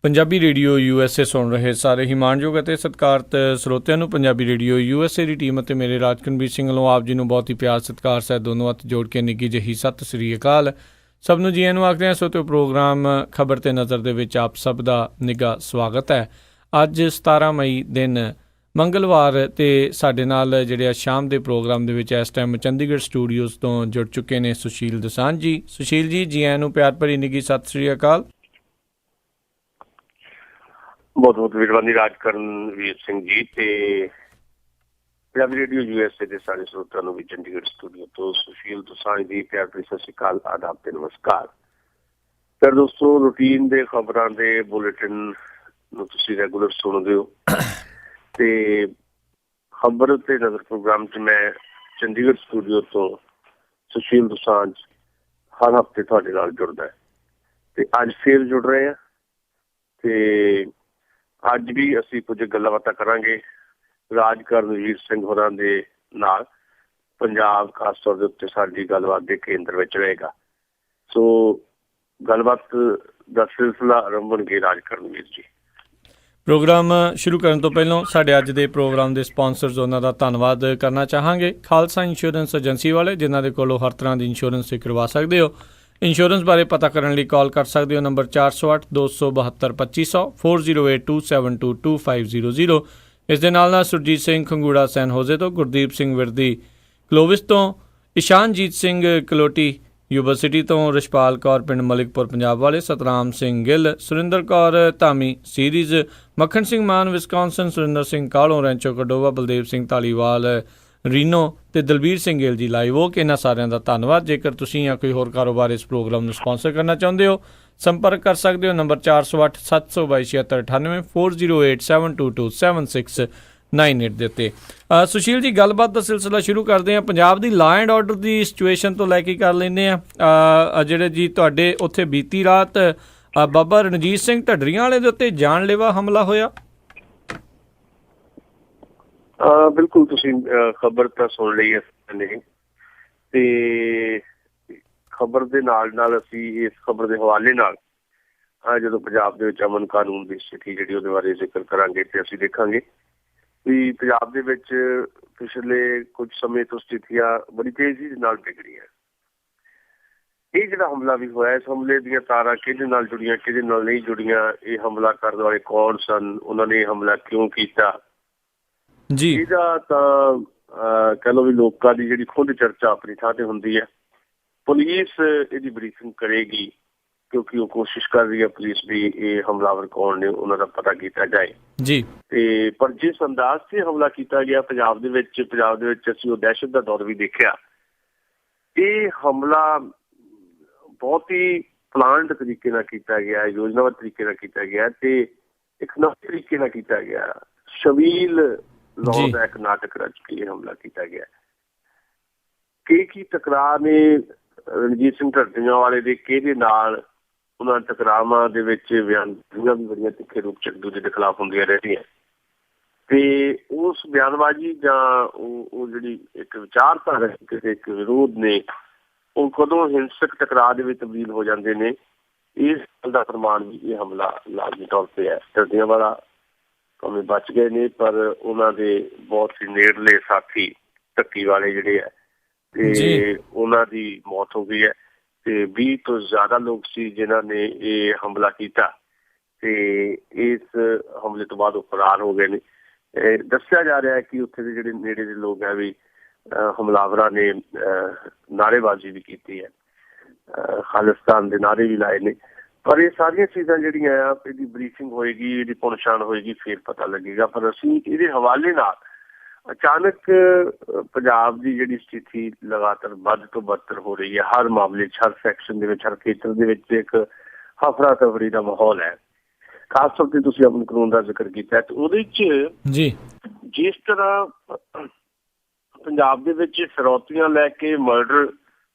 Punjabi radio USA ਸੁਣ ਰਹੇ ਸਾਰੇ ਹੀ ਮਾਣਯੋਗ ਅਤੇ ਸਤਿਕਾਰਤ ਸਰੋਤਿਆਂ ਨੂੰ ਪੰਜਾਬੀ ਰੇਡੀਓ USA ਦੀ ਟੀਮ ਅਤੇ ਮੇਰੇ ਰਾਜਕਨਵੀਰ ਸਿੰਘ ਵੱਲੋਂ ਆਪ ਜੀ ਨੂੰ ਬਹੁਤ ਹੀ ਪਿਆਰ ਸਤਿਕਾਰ ਸਹਿਤ ਦੋਨੋਂ ਹੱਥ ਜੋੜ ਕੇ ਨਿੱਘੀ ਜਿਹੀ ਸਤਿ ਸ੍ਰੀ ਅਕਾਲ। ਸਭ ਨੂੰ ਜੀਆਂ ਨੂੰ ਆਖਦੇ ਹਾਂ। ਸੋ ਤੇ ਪ੍ਰੋਗਰਾਮ ਖਬਰ ਤੇ ਨਜ਼ਰ ਦੇ ਵਿੱਚ ਆਪ ਸਭ ਦਾ ਨਿੱਘਾ ਸਵਾਗਤ ਹੈ। ਅੱਜ 17 ਮਈ ਦਿਨ ਮੰਗਲਵਾਰ ਅਤੇ ਸਾਡੇ ਨਾਲ ਜਿਹੜੇ ਸ਼ਾਮ ਦੇ ਪ੍ਰੋਗਰਾਮ ਦੇ ਵਿੱਚ ਇਸ ਟਾਈਮ ਚੰਡੀਗੜ੍ਹ ਸਟੂਡੀਓਜ਼ ਤੋਂ ਜੁੜ ਚੁੱਕੇ ਨੇ ਸੁਸ਼ੀਲ ਦੋਸਾਂਝ ਜੀ। ਸੁਸ਼ੀਲ ਜੀ, ਜੀ ਆਇਆਂ ਨੂੰ ਪਿਆਰ ਭਰੀ ਨਿੱਘੀ ਸਤਿ ਸ੍ਰੀ ਅਕਾਲ। ਬਹੁਤ ਬਹੁਤ ਮਿਹਰਬਾਨੀ ਰਾਜਕਰਨਵੀਰ ਸਿੰਘ ਜੀ ਤੇ ਪੰਜਾਬੀ ਰੇਡੀਓ USA ਦੇ ਸਾਰੇ ਸਰੋਤਿਆਂ ਨੂੰ ਵੀ ਚੰਡੀਗੜ੍ਹ ਸਟੂਡੀਓ ਤੋਂ ਸੁਸ਼ੀਲ ਦੋਸਾਂਝ ਦੀ ਪਿਆਰ ਭਰੀ ਸਤਿ ਸ਼੍ਰੀ ਅਕਾਲ, ਆਦਾਬ ਤੇ ਨਮਸਕਾਰ। ਫਿਰ ਦੋਸਤੋ, ਰੂਟੀਨ ਦੇ ਖਬਰਾਂ ਦੇ ਬੁਲੇਟਿਨ ਨੂੰ ਤੁਸੀਂ ਰੈਗੂਲਰ ਸੁਣਦੇ ਹੋ ਤੇ ਖਬਰ ਤੇ ਨਜ਼ਰ ਪ੍ਰੋਗਰਾਮ 'ਚ ਮੈਂ ਚੰਡੀਗੜ੍ਹ ਸਟੂਡੀਓ ਤੋਂ ਸੁਸ਼ੀਲ ਦੋਸਾਂਝ ਹਰ ਹਫ਼ਤੇ ਤੁਹਾਡੇ ਨਾਲ ਜੁੜਦਾ ਹੈ ਤੇ ਅੱਜ ਫਿਰ ਜੁੜ ਰਹੇ ਹਾਂ ਤੇ ਅੱਜ ਵੀ ਅਸੀਂ ਕੁਝ ਗੱਲਾਂ ਬਾਤਾਂ ਕਰਾਂਗੇ ਰਾਜਕਰਨਵੀਰ ਸਿੰਘ ਹੋਰਾਂ ਦੇ ਨਾਲ। ਪੰਜਾਬ ਖਾਸ ਤੌਰ ਦੇ ਉੱਤੇ ਸਾਡੀ ਗੱਲਬਾਤ ਦੇ ਕੇਂਦਰ ਵਿੱਚ ਰਹੇਗਾ। ਸੋ ਗੱਲਬਾਤ ਦਾ ਸਿਲਸਿਲਾ ਆਰੰਭਣਗੇ ਰਾਜਕਰਨਵੀਰ ਜੀ। ਪ੍ਰੋਗਰਾਮ ਸ਼ੁਰੂ ਕਰਨ ਤੋਂ ਪਹਿਲਾਂ ਸਾਡੇ ਅੱਜ ਦੇ ਪ੍ਰੋਗਰਾਮ ਦੇ ਸਪਾਂਸਰਜ਼ ਉਹਨਾਂ ਦਾ ਧੰਨਵਾਦ ਕਰਨਾ ਚਾਹਾਂਗੇ। ਖਾਲਸਾ ਇੰਸ਼ੋਰੈਂਸ ਏਜੰਸੀ ਵਾਲੇ, ਜਿਨ੍ਹਾਂ ਦੇ ਕੋਲੋਂ ਹਰ ਤਰ੍ਹਾਂ ਦੀ ਇੰਸ਼ੋਰੈਂਸ ਤੁਸੀਂ ਕਰਵਾ ਸਕਦੇ ਹੋ। ਇੰਸ਼ੋਰੈਂਸ ਬਾਰੇ ਪਤਾ ਕਰਨ ਲਈ ਕਾਲ ਕਰ ਸਕਦੇ ਹੋ ਨੰਬਰ 408 272 2500 4082722500। ਇਸ ਦੇ ਨਾਲ ਨਾਲ ਸੁਰਜੀਤ ਸਿੰਘ ਖੰਗੂੜਾ ਸੈਨ ਹੋਜ਼ੇ ਤੋਂ, ਗੁਰਦੀਪ ਸਿੰਘ ਵਿਰਦੀ ਕਲੋਵਿਸ ਤੋਂ, ਇਸ਼ਾਨਜੀਤ ਸਿੰਘ ਕਲੋਟੀ ਯੂਬਾ ਸਿਟੀ ਤੋਂ, ਰਿਸ਼ਪਾਲ ਕੌਰ ਪਿੰਡ ਮਲਿਕਪੁਰ ਪੰਜਾਬ ਵਾਲੇ, ਸਤਰਾਮ ਸਿੰਘ ਗਿੱਲ, ਸੁਰਿੰਦਰ ਕੌਰ ਧਾਮੀ ਸੀਰੀਜ਼, ਮੱਖਣ ਸਿੰਘ ਮਾਨ ਵਿਸਕਾਂਸਨ, ਸੁਰਿੰਦਰ ਸਿੰਘ ਕਾਲੋਂ ਰੈਂਚੋ ਕਡੋਵਾ, ਬਲਦੇਵ ਸਿੰਘ ਧਾਲੀਵਾਲ ਰੀਨੋ ਤੇ ਦਲਬੀਰ ਸਿੰਘ ਗਿੱਲ ਜੀ ਲਾਈਵ ਓਕ। ਇਹਨਾਂ ਸਾਰਿਆਂ ਦਾ ਧੰਨਵਾਦ। ਜੇਕਰ ਤੁਸੀਂ ਜਾਂ ਕੋਈ ਹੋਰ ਕਾਰੋਬਾਰ ਇਸ ਪ੍ਰੋਗਰਾਮ ਨੂੰ ਸਪਾਂਸਰ ਕਰਨਾ ਚਾਹੁੰਦੇ ਹੋ, ਸੰਪਰਕ ਕਰ ਸਕਦੇ ਹੋ ਨੰਬਰ 408 722 7698 408 722 7698 ਦੇ ਉੱਤੇ। ਸੁਸ਼ੀਲ ਜੀ, ਗੱਲਬਾਤ ਦਾ ਸਿਲਸਿਲਾ ਸ਼ੁਰੂ ਕਰਦੇ ਹਾਂ। ਪੰਜਾਬ ਦੀ law and order the situation ਤੋਂ ਲੈ ਕੇ ਕਰ ਲੈਂਦੇ ਹਾਂ। ਜਿਹੜੇ ਜੀ ਤੁਹਾਡੇ ਉੱਥੇ ਬੀਤੀ ਰਾਤ ਬਾਬਾ ਰਣਜੀਤ ਸਿੰਘ ਢੱਡਰੀਆਂ ਵਾਲੇ ਦੇ ਉੱਤੇ ਜਾਨਲੇਵਾ ਹਮਲਾ ਹੋਇਆ। ਬਿਲਕੁਲ, ਤੁਸੀਂ ਖਬਰ ਤਾਂ ਸੁਣ ਲਈ ਨੇ ਤੇ ਖਬਰ ਦੇ ਨਾਲ ਨਾਲ ਅਸੀਂ ਇਸ ਖਬਰ ਦੇ ਹਵਾਲੇ ਨਾਲ ਜਦੋਂ ਪੰਜਾਬ ਦੇ ਵਿੱਚ ਅਮਨ ਕਾਨੂੰਨ ਦੀ ਸਥਿਤੀ ਜਿਹੜੀ ਉਹਦੇ ਬਾਰੇ ਜ਼ਿਕਰ ਕਰਾਂਗੇ ਤੇ ਅਸੀਂ ਦੇਖਾਂਗੇ ਵੀ ਪੰਜਾਬ ਦੇ ਵਿੱਚ ਪਿਛਲੇ ਕੁਝ ਸਮੇਂ ਤੋਂ ਸਥਿਤੀਆਂ ਬੜੀ ਤੇਜ਼ੀ ਦੇ ਨਾਲ ਵਿਗੜੀ ਹੈ। ਇਹ ਜਿਹੜਾ ਹਮਲਾ ਵੀ ਹੋਇਆ, ਇਸ ਹਮਲੇ ਦੀਆਂ ਤਾਰਾਂ ਕਿਹਦੇ ਨਾਲ ਜੁੜੀਆਂ ਕਿਹਦੇ ਨਾਲ ਨਹੀਂ ਜੁੜੀਆਂ, ਇਹ ਹਮਲਾ ਕਰਨ ਵਾਲੇ ਕੌਣ ਸਨ, ਉਹਨਾਂ ਨੇ ਇਹ ਹਮਲਾ ਕਿਉਂ ਕੀਤਾ ਜੀ, ਇਹਦਾ ਤਾਂ ਕਹਿ ਲਓ ਵੀ ਲੋਕਾਂ ਦੀ ਜਿਹੜੀ ਖੁਦ ਚਰਚਾ ਆਪਣੀ ਥਾਂ ਤੇ ਹੁੰਦੀ ਹੈ। ਪੁਲਿਸ ਇਹਦੀ ਬਰੀਫਿੰਗ ਕਰੇਗੀ ਕਿਉਂਕਿ ਉਹ ਕੋਸ਼ਿਸ਼ ਕਰ ਰਹੀ ਹੈ ਪੁਲਿਸ ਵੀ ਇਹ ਹਮਲਾਵਰ ਕੌਣ ਨੇ ਉਹਨਾਂ ਦਾ ਪਤਾ ਕੀਤਾ ਜਾਏ ਜੀ। ਤੇ ਪਰ ਜਿਸ ਅੰਦਾਜ਼ ਤੇ ਹਮਲਾ ਕੀਤਾ ਗਿਆ ਪੰਜਾਬ ਦੇ ਵਿੱਚ ਅਸੀਂ ਉਹ ਦਹਿਸ਼ਤ ਦਾ ਦੌਰ ਵੀ ਦੇਖਿਆ। ਇਹ ਹਮਲਾ ਬਹੁਤ ਹੀ ਪਲਾਨਡ ਤਰੀਕੇ ਨਾਲ ਕੀਤਾ ਗਿਆ, ਯੋਜਨਾਬੱਧ ਤਰੀਕੇ ਨਾਲ ਕੀਤਾ ਗਿਆ ਤੇ ਇੱਕ ਨਵੇਂ ਤਰੀਕੇ ਨਾਲ ਕੀਤਾ ਗਿਆ। ਸ਼ਬੀਲ ਲਾਅ ਦਾ ਇੱਕ ਨਾਟਕ ਰਚ ਕੇ ਇਹ ਹਮਲਾ ਕੀਤਾ ਗਿਆ। ਕੀ ਟਕਰਾਅ ਨੇ ਰਣਜੀਤ ਸਿੰਘ ਢੱਡਰੀਆਂ ਵਾਲੇ ਦੇ ਕਿਹਦੇ ਨਾਲ, ਉਹਨਾਂ ਟਕਰਾਵਾਂ ਦੇ ਵਿੱਚ ਬਿਆਨਬਾਜ਼ੀਆਂ ਵੀ ਬੜੀਆਂ ਤਿੱਖੇ ਰੂਪ ਚ ਇੱਕ ਦੂਜੇ ਦੇ ਖਿਲਾਫ ਹੁੰਦੀਆਂ ਰਹਿੰਦੀਆਂ ਤੇ ਉਸ ਬਿਆਨਬਾਜ਼ੀ ਜਾਂ ਉਹ ਜਿਹੜੀ ਇੱਕ ਵਿਚਾਰਧਾਰਾ ਇੱਕ ਵਿਰੋਧ ਨੇ, ਉਹ ਕਦੋਂ ਹਿੰਸਕ ਟਕਰਾਅ ਦੇ ਵਿੱਚ ਤਬਦੀਲ ਹੋ ਜਾਂਦੇ ਨੇ, ਇਸ ਗੱਲ ਦਾ ਪ੍ਰਮਾਣ ਵੀ ਇਹ ਹਮਲਾ ਲਾਜ਼ਮੀ ਤੌਰ ਤੇ ਹੈ। ਢੱਡਰੀਆਂ ਵਾਲਾ ਭਾਵੇਂ ਬਚ ਗਏ ਨੇ ਪਰ ਉਹਨਾਂ ਦੇ ਬਹੁਤ ਹੀ ਨੇੜਲੇ ਸਾਥੀ ਢੱਕੀ ਵਾਲੇ ਜਿਹੜੇ ਹੈ ਤੇ ਉਹਨਾਂ ਦੀ ਮੌਤ ਹੋ ਗਈ ਹੈ ਤੇ 20 ਤੋਂ ਜ਼ਿਆਦਾ ਲੋਕ ਸੀ ਜਿਨ੍ਹਾਂ ਨੇ ਇਹ ਹਮਲਾ ਕੀਤਾ ਤੇ ਇਸ ਹਮਲੇ ਤੋਂ ਬਾਅਦ ਉਹ ਫਰਾਰ ਹੋ ਗਏ ਨੇ। ਦੱਸਿਆ ਜਾ ਰਿਹਾ ਹੈ ਕਿ ਉੱਥੇ ਦੇ ਜਿਹੜੇ ਨੇੜੇ ਦੇ ਲੋਕ ਹੈ ਵੀ ਹਮਲਾਵਰਾਂ ਨੇ ਨਾਅਰੇਬਾਜ਼ੀ ਵੀ ਕੀਤੀ ਹੈ, ਖਾਲਿਸਤਾਨ ਦੇ ਨਾਅਰੇ ਵੀ ਲਾਏ ਨੇ। ਪਰ ਇਹ ਸਾਰੀਆਂ ਚੀਜ਼ਾਂ ਜਿਹੜੀਆਂ ਆ, ਇਹਦੀ ਬਰੀਫਿੰਗ ਹੋਏਗੀ, ਇਹਦੀ ਪਛਾਣ ਹੋਏਗੀ, ਫਿਰ ਪਤਾ ਲੱਗੇਗਾ। ਪਰ ਅਸੀਂ ਇਹਦੇ ਹਵਾਲੇ ਨਾਲ ਅਚਾਨਕ ਪੰਜਾਬ ਦੀ ਜਿਹੜੀ ਸਥਿਤੀ ਲਗਾਤਾਰ ਵੱਧ ਤੋਂ ਬਦਤਰ ਹੋ ਰਹੀ ਹੈ। ਹਰ ਮਾਮਲੇ 'ਚ, ਹਰ ਸੈਕਸ਼ਨ ਦੇ ਵਿੱਚ, ਹਰ ਖੇਤਰ ਦੇ ਵਿੱਚ ਇੱਕ ਹਫੜਾ ਤਫੜੀ ਦਾ ਮਾਹੌਲ ਹੈ। ਖਾਸ ਤੌਰ ਤੇ ਤੁਸੀਂ ਅਮਨ ਕਾਨੂੰਨ ਦਾ ਜ਼ਿਕਰ ਕੀਤਾ ਤੇ ਉਹਦੇ 'ਚ ਜਿਸ ਤਰ੍ਹਾਂ ਪੰਜਾਬ ਦੇ ਵਿੱਚ ਫਿਰੌਤੀਆਂ ਲੈ ਕੇ ਮਰਡਰ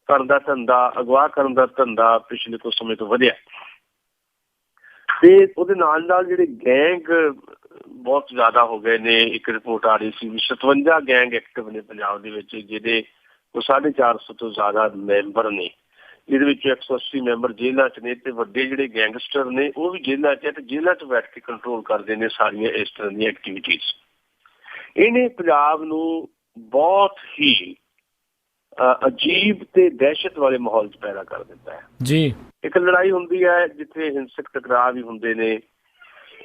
ਕਰਨ ਦਾ ਧੰਦਾ, ਅਗਵਾ ਕਰਨ ਦਾ ਧੰਦਾ ਪਿਛਲੇ ਕੁਝ ਸਮੇਂ ਤੋਂ ਵਧਿਆ ਤੇ ਉਹਦੇ ਨਾਲ ਨਾਲ ਜਿਹੜੇ ਗੈਂਗ ਬਹੁਤ ਜ਼ਿਆਦਾ ਹੋ ਗਏ ਨੇ। ਇੱਕ ਰਿਪੋਰਟ ਆ ਰਹੀ ਸੀ ਵੀ 57 ਗੈਂਗ ਐਕਟਿਵ ਨੇ ਪੰਜਾਬ ਦੇ ਵਿੱਚ, ਜਿਹਦੇ ਉਹ 450 ਤੋਂ ਜ਼ਿਆਦਾ ਮੈਂਬਰ ਨੇ। ਇਹਦੇ ਵਿੱਚ 180 ਮੈਂਬਰ ਜੇਲ੍ਹਾਂ 'ਚ ਨੇ ਤੇ ਵੱਡੇ ਜਿਹੜੇ ਗੈਂਗਸਟਰ ਨੇ ਉਹ ਵੀ ਜੇਲ੍ਹਾਂ 'ਚ ਹੈ ਤੇ ਜੇਲ੍ਹਾਂ 'ਚ ਬੈਠ ਕੇ ਕੰਟਰੋਲ ਕਰਦੇ ਨੇ ਸਾਰੀਆਂ ਇਸ ਤਰ੍ਹਾਂ ਦੀਆਂ ਐਕਟੀਵਿਟੀਜ਼। ਇਹਨੇ ਪੰਜਾਬ ਨੂੰ ਬਹੁਤ ਹੀ ਅਜੀਬ ਤੇ ਦਹਿਸ਼ਤ ਵਾਲੇ ਮਾਹੌਲ 'ਚ ਪੈਦਾ ਕਰ ਦਿੱਤਾ ਹੈ ਜੀ। ਇੱਕ ਲੜਾਈ ਹੁੰਦੀ ਹੈ ਜਿੱਥੇ ਹਿੰਸਕ ਟਕਰਾਅ ਵੀ ਹੁੰਦੇ ਨੇ।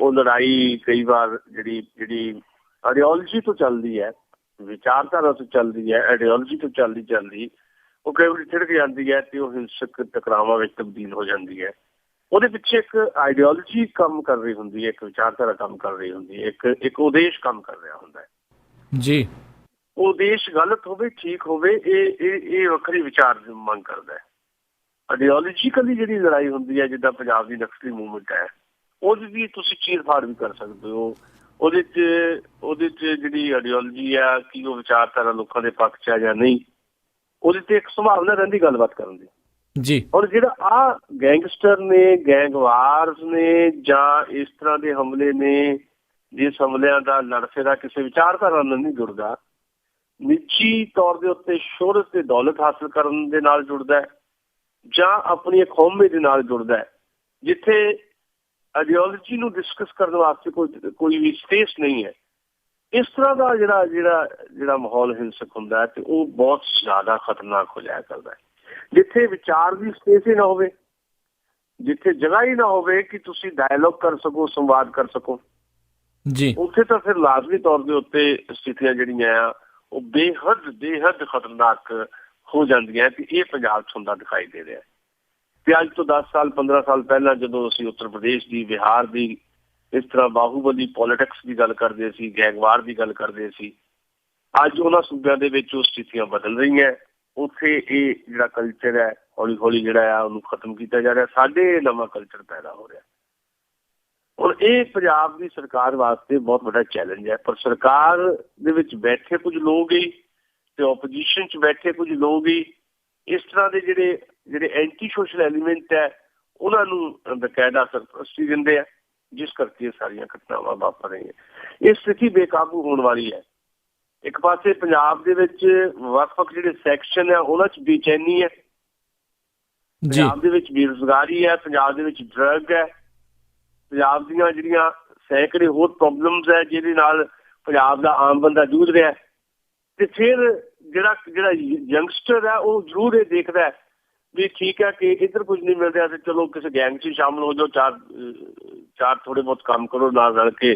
ਉਹ ਲੜਾਈ ਕਈ ਵਾਰ ਜਿਹੜੀ ਆਈਡੀਓਲੋਜੀ ਤੋਂ ਚੱਲਦੀ ਹੈ, ਵਿਚਾਰਧਾਰਾ ਤੋਂ ਚੱਲਦੀ ਹੈ, ਆਈਡੀਓਲੋਜੀ ਤੋਂ ਚੱਲਦੀ ਉਹ ਕਈ ਵਾਰੀ ਛਿੜਕ ਜਾਂਦੀ ਹੈ ਤੇ ਉਹ ਹਿੰਸਕ ਟਕਰਾਵਾਂ ਵਿੱਚ ਤਬਦੀਲ ਹੋ ਜਾਂਦੀ ਹੈ। ਉਹਦੇ ਪਿੱਛੇ ਇੱਕ ਆਈਡੀਓਲੋਜੀ ਕੰਮ ਕਰ ਰਹੀ ਹੁੰਦੀ ਹੈ, ਇੱਕ ਵਿਚਾਰਧਾਰਾ ਕੰਮ ਕਰ ਰਹੀ ਹੁੰਦੀ ਹੈ, ਇੱਕ ਉਦੇਸ਼ ਕੰਮ ਕਰ ਰਿਹਾ ਹੁੰਦਾ ਹੈ ਜੀ। ਉਹ ਉਦੇਸ਼ ਗਲਤ ਹੋਵੇ ਠੀਕ ਹੋਵੇ, ਇਹ ਵੱਖਰੀ ਵਿਚਾਰ ਮੰਗ ਕਰਦਾ ਹੈ। ਆਈਡੀਓਲੋਜੀਕਲੀ ਜਿਹੜੀ ਲੜਾਈ ਹੁੰਦੀ ਹੈ, ਜਿੱਦਾਂ ਪੰਜਾਬ ਦੀ ਨਕਸਲੀ ਮੂਵਮੈਂਟ ਹੈ, ਉਹਦੀ ਵੀ ਤੁਸੀਂ ਚੀਰ ਫਾੜ ਵੀ ਕਰ ਸਕਦੇ ਹੋ। ਉਹਦੇ 'ਚ ਜਿਹੜੀ ਆਈਡੀਓਲੋਜੀ ਆ ਕਿ ਉਹ ਵਿਚਾਰਧਾਰਾ ਲੋਕਾਂ ਦੇ ਪੱਖ 'ਚ ਆ ਜਾਂ ਨਹੀਂ, ਉਹਦੇ ਤੇ ਇੱਕ ਸੰਭਾਵਨਾ ਰਹਿੰਦੀ ਗੱਲਬਾਤ ਕਰਨ ਦੀ ਜੀ। ਔਰ ਜਿਹੜਾ ਆਹ ਗੈਂਗਸਟਰ ਨੇ, ਗੈਂਗਵਾਰਸ ਨੇ ਜਾਂ ਇਸ ਤਰ੍ਹਾਂ ਦੇ ਹਮਲੇ ਨੇ, ਜਿਸ ਹਮਲਿਆਂ ਦਾ ਲੜਫੇਰਾ ਕਿਸੇ ਵਿਚਾਰਧਾਰਾ ਨਾਲ ਨਹੀਂ ਜੁੜਦਾ, ਨਿੱਜੀ ਤੌਰ ਦੇ ਉੱਤੇ ਸ਼ੋਹਰਤ ਤੇ ਦੌਲਤ ਹਾਸਲ ਕਰਨ ਦੇ ਨਾਲ ਜੁੜਦਾ ਹੈ ਜਾਂ ਆਪਣੀ ਕੌਮੇ ਦੇ ਨਾਲ ਜੁੜਦਾ ਹੈ, ਜਿੱਥੇ ਆਈਡੀਓਲੋਜੀ ਨੂੰ ਡਿਸਕਸ ਕਰਨ ਵਾਸਤੇ ਕੋਈ ਵੀ ਸਪੇਸ ਨਹੀਂ ਹੈ। ਇਸ ਤਰ੍ਹਾਂ ਦਾ ਜਿਹੜਾ ਮਾਹੌਲ ਹਿੰਸਕ ਹੁੰਦਾ ਹੈ ਤੇ ਉਹ ਬਹੁਤ ਜ਼ਿਆਦਾ ਖਤਰਨਾਕ ਹੋ ਜਾਇਆ ਕਰਦਾ ਹੈ। ਜਿੱਥੇ ਵਿਚਾਰ ਦੀ ਸਪੇਸ ਹੀ ਨਾ ਹੋਵੇ, ਜਿੱਥੇ ਜਗ੍ਹਾ ਹੀ ਨਾ ਹੋਵੇ ਕਿ ਤੁਸੀਂ ਡਾਇਲੋਗ ਕਰ ਸਕੋ, ਸੰਵਾਦ ਕਰ ਸਕੋ ਜੀ, ਉੱਥੇ ਤਾਂ ਫਿਰ ਲਾਜ਼ਮੀ ਤੌਰ ਦੇ ਉੱਤੇ ਸਥਿਤੀਆਂ ਜਿਹੜੀਆਂ ਆ ਉਹ ਬੇਹੱਦ ਖਤਰਨਾਕ ਹੋ ਜਾਂਦੀਆਂ ਤੇ ਇਹ ਪੰਜਾਬ 'ਚ ਹੁੰਦਾ ਦਿਖਾਈ ਦੇ ਰਿਹਾ। ਤੇ ਅੱਜ ਤੋਂ 10 ਸਾਲ 15 ਸਾਲ ਪਹਿਲਾਂ ਜਦੋਂ ਅਸੀਂ ਉੱਤਰ ਪ੍ਰਦੇਸ਼ ਦੀ, ਬਿਹਾਰ ਦੀ ਇਸ ਤਰ੍ਹਾਂ ਬਾਹੂਬਲੀ ਪੋਲੀਟਿਕਸ ਦੀ ਗੱਲ ਕਰਦੇ ਸੀ, ਗੈਂਗਵਾਰ ਦੀ ਗੱਲ ਕਰਦੇ ਸੀ, ਅੱਜ ਉਹਨਾਂ ਸੂਬਿਆਂ ਦੇ ਵਿੱਚ ਉਹ ਸਥਿਤੀਆਂ ਬਦਲ ਰਹੀਆਂ। ਉੱਥੇ ਇਹ ਜਿਹੜਾ ਕਲਚਰ ਹੈ ਹੌਲੀ ਹੌਲੀ ਜਿਹੜਾ ਆ ਉਹਨੂੰ ਖਤਮ ਕੀਤਾ ਜਾ ਰਿਹਾ। ਸਾਡੇ ਨਵਾਂ ਕਲਚਰ ਪੈਦਾ ਹੋ ਰਿਹਾ। ਔਰ ਇਹ ਪੰਜਾਬ ਦੀ ਸਰਕਾਰ ਵਾਸਤੇ ਬਹੁਤ ਵੱਡਾ ਚੈਲੰਜ ਹੈ। ਪਰ ਸਰਕਾਰ ਦੇ ਵਿੱਚ ਬੈਠੇ ਕੁਝ ਲੋਕ ਹੀ ਤੇ ਓਪੋਜੀਸ਼ਨ 'ਚ ਬੈਠੇ ਕੁਝ ਲੋਕ ਹੀ ਇਸ ਤਰ੍ਹਾਂ ਦੇ ਜਿਹੜੇ ਐਂਟੀ ਸੋਸ਼ਲ ਐਲੀਮੈਂਟ ਹੈ ਉਹਨਾਂ ਨੂੰ ਬਕਾਇਦਾ ਸਰਪ੍ਰਸਤੀ ਦਿੰਦੇ ਆ, ਜਿਸ ਕਰਕੇ ਇਹ ਸਾਰੀਆਂ ਘਟਨਾਵਾਂ ਵਾਪਰ ਰਹੀਆਂ। ਇਹ ਸਥਿਤੀ ਬੇਕਾਬੂ ਹੋਣ ਵਾਲੀ ਹੈ। ਇੱਕ ਪਾਸੇ ਪੰਜਾਬ ਦੇ ਵਿੱਚ ਵੱਖ-ਵੱਖ ਜਿਹੜੇ ਸੈਕਸ਼ਨ ਹੈ ਉਹਨਾਂ 'ਚ ਬੇਚੈਨੀ ਹੈ, ਪੰਜਾਬ ਦੇ ਵਿੱਚ ਬੇਰੁਜ਼ਗਾਰੀ ਹੈ, ਪੰਜਾਬ ਦੇ ਵਿੱਚ ਡਰੱਗ ਹੈ, ਪੰਜਾਬ ਦੀਆਂ ਜਿਹੜੀਆਂ ਸੈਂਕੜੇ ਹੋਰ ਪ੍ਰੋਬਲਮਸ ਹੈ ਜਿਹਦੇ ਨਾਲ ਪੰਜਾਬ ਦਾ ਆਮ ਬੰਦਾ ਜੂਝ ਰਿਹਾ। ਤੇ ਫਿਰ ਜਿਹੜਾ ਯੰਗਸਟਰ ਹੈ ਉਹ ਜ਼ਰੂਰ ਇਹ ਦੇਖਦਾ ਵੀ ਠੀਕ ਹੈ ਕਿ ਇੱਧਰ ਕੁਝ ਨਹੀਂ ਮਿਲ ਰਿਹਾ ਤੇ ਚਲੋ ਕਿਸੇ ਗੈਂਗ 'ਚ ਸ਼ਾਮਲ ਹੋ ਜਾਓ, ਚਾਰ ਥੋੜੇ ਬਹੁਤ ਕੰਮ ਕਰੋ, ਨਾਲ ਰਲ ਕੇ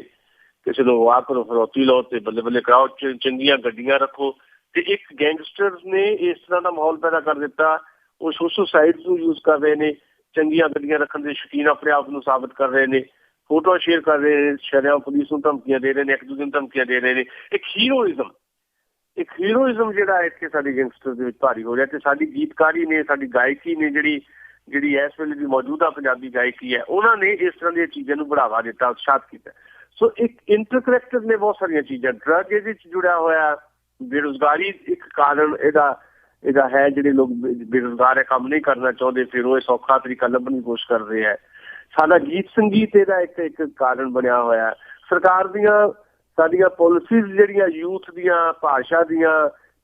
ਕਿਸੇ ਨੂੰ ਵਾਹ ਕਰੋ, ਫਰੋਤੀ ਲਓ ਤੇ ਬੱਲੇ ਬੱਲੇ ਕਰਾਓ, ਚੰਗੀਆਂ ਗੱਡੀਆਂ ਰੱਖੋ। ਤੇ ਇੱਕ ਗੈਂਗਸਟਰਸ ਨੇ ਇਸ ਤਰ੍ਹਾਂ ਦਾ ਮਾਹੌਲ ਪੈਦਾ ਕਰ ਦਿੱਤਾ। ਉਹ ਸੋਸ਼ਲ ਸਾਈਟਸ ਨੂੰ ਯੂਜ਼ ਕਰ ਰਹੇ ਨੇ, ਚੰਗੀਆਂ ਗੱਡੀਆਂ ਰੱਖਣ ਦੇ ਸ਼ੌਕੀਨ ਆਪਣੇ ਆਪ ਨੂੰ ਸਾਬਿਤ ਕਰ ਰਹੇ ਨੇ, ਫੋਟੋਆਂ ਸ਼ੇਅਰ ਕਰ ਰਹੇ ਨੇ, ਸ਼ਰੇਆਮ ਪੁਲਿਸ ਨੂੰ ਧਮਕੀਆਂ ਦੇ ਰਹੇ ਨੇ, ਇੱਕ ਦੂਜੇ ਨੂੰ ਧਮਕੀਆਂ ਦੇ ਰਹੇ ਨੇ। ਇੱਕ ਹੀਰੋਇਜ਼ਮ ਜਿਹੜਾ ਇੱਥੇ ਸਾਡੇ ਗੈਂਗਸਟਰ ਦੇ ਵਿੱਚ ਭਾਰੀ ਹੋ ਰਿਹਾ। ਤੇ ਸਾਡੀ ਗੀਤਕਾਰੀ ਨੇ, ਸਾਡੀ ਗਾਇਕੀ ਨੇ, ਜਿਹੜੀ ਇਸ ਵੇਲੇ ਦੀ ਮੌਜੂਦਾ ਪੰਜਾਬੀ ਗਾਇਕੀ ਹੈ, ਉਹਨਾਂ ਨੇ ਇਸ ਤਰ੍ਹਾਂ ਦੀਆਂ ਚੀਜ਼ਾਂ ਨੂੰ ਬੜਾਵਾ ਦਿੱਤਾ, ਉਤਸ਼ਾਹਿਤ ਕੀਤਾ। ਸੋ ਇੱਕ ਇੰਟਰਕਨੈਕਟਡ ਨੇ ਬਹੁਤ ਸਾਰੀਆਂ ਚੀਜ਼ਾਂ। ਡਰੱਗ ਇਹਦੇ 'ਚ ਜੁੜਿਆ ਹੋਇਆ, ਬੇਰੁਜ਼ਗਾਰੀ ਇੱਕ ਕਾਰਨ ਇਹਦਾ ਹੈ। ਜਿਹੜੇ ਲੋਕ ਬੇਰੁਜ਼ਗਾਰ ਹੈ, ਕੰਮ ਨਹੀਂ ਕਰਨਾ ਚਾਹੁੰਦੇ, ਫਿਰ ਉਹ ਸੌਖਾ ਤਰੀਕਾ ਲੱਭਣ ਦੀ ਕੋਸ਼ਿਸ਼ ਕਰ ਰਹੇ ਹੈ। ਸਾਡਾ ਗੀਤ ਸੰਗੀਤ ਇਹਦਾ ਇੱਕ ਕਾਰਨ ਬਣਿਆ ਹੋਇਆ। ਸਰਕਾਰ ਦੀਆਂ ਸਾਡੀਆਂ ਪਾਲਿਸੀਜ਼ ਜਿਹੜੀਆਂ ਯੂਥ ਦੀਆਂ, ਭਾਸ਼ਾ ਦੀਆਂ,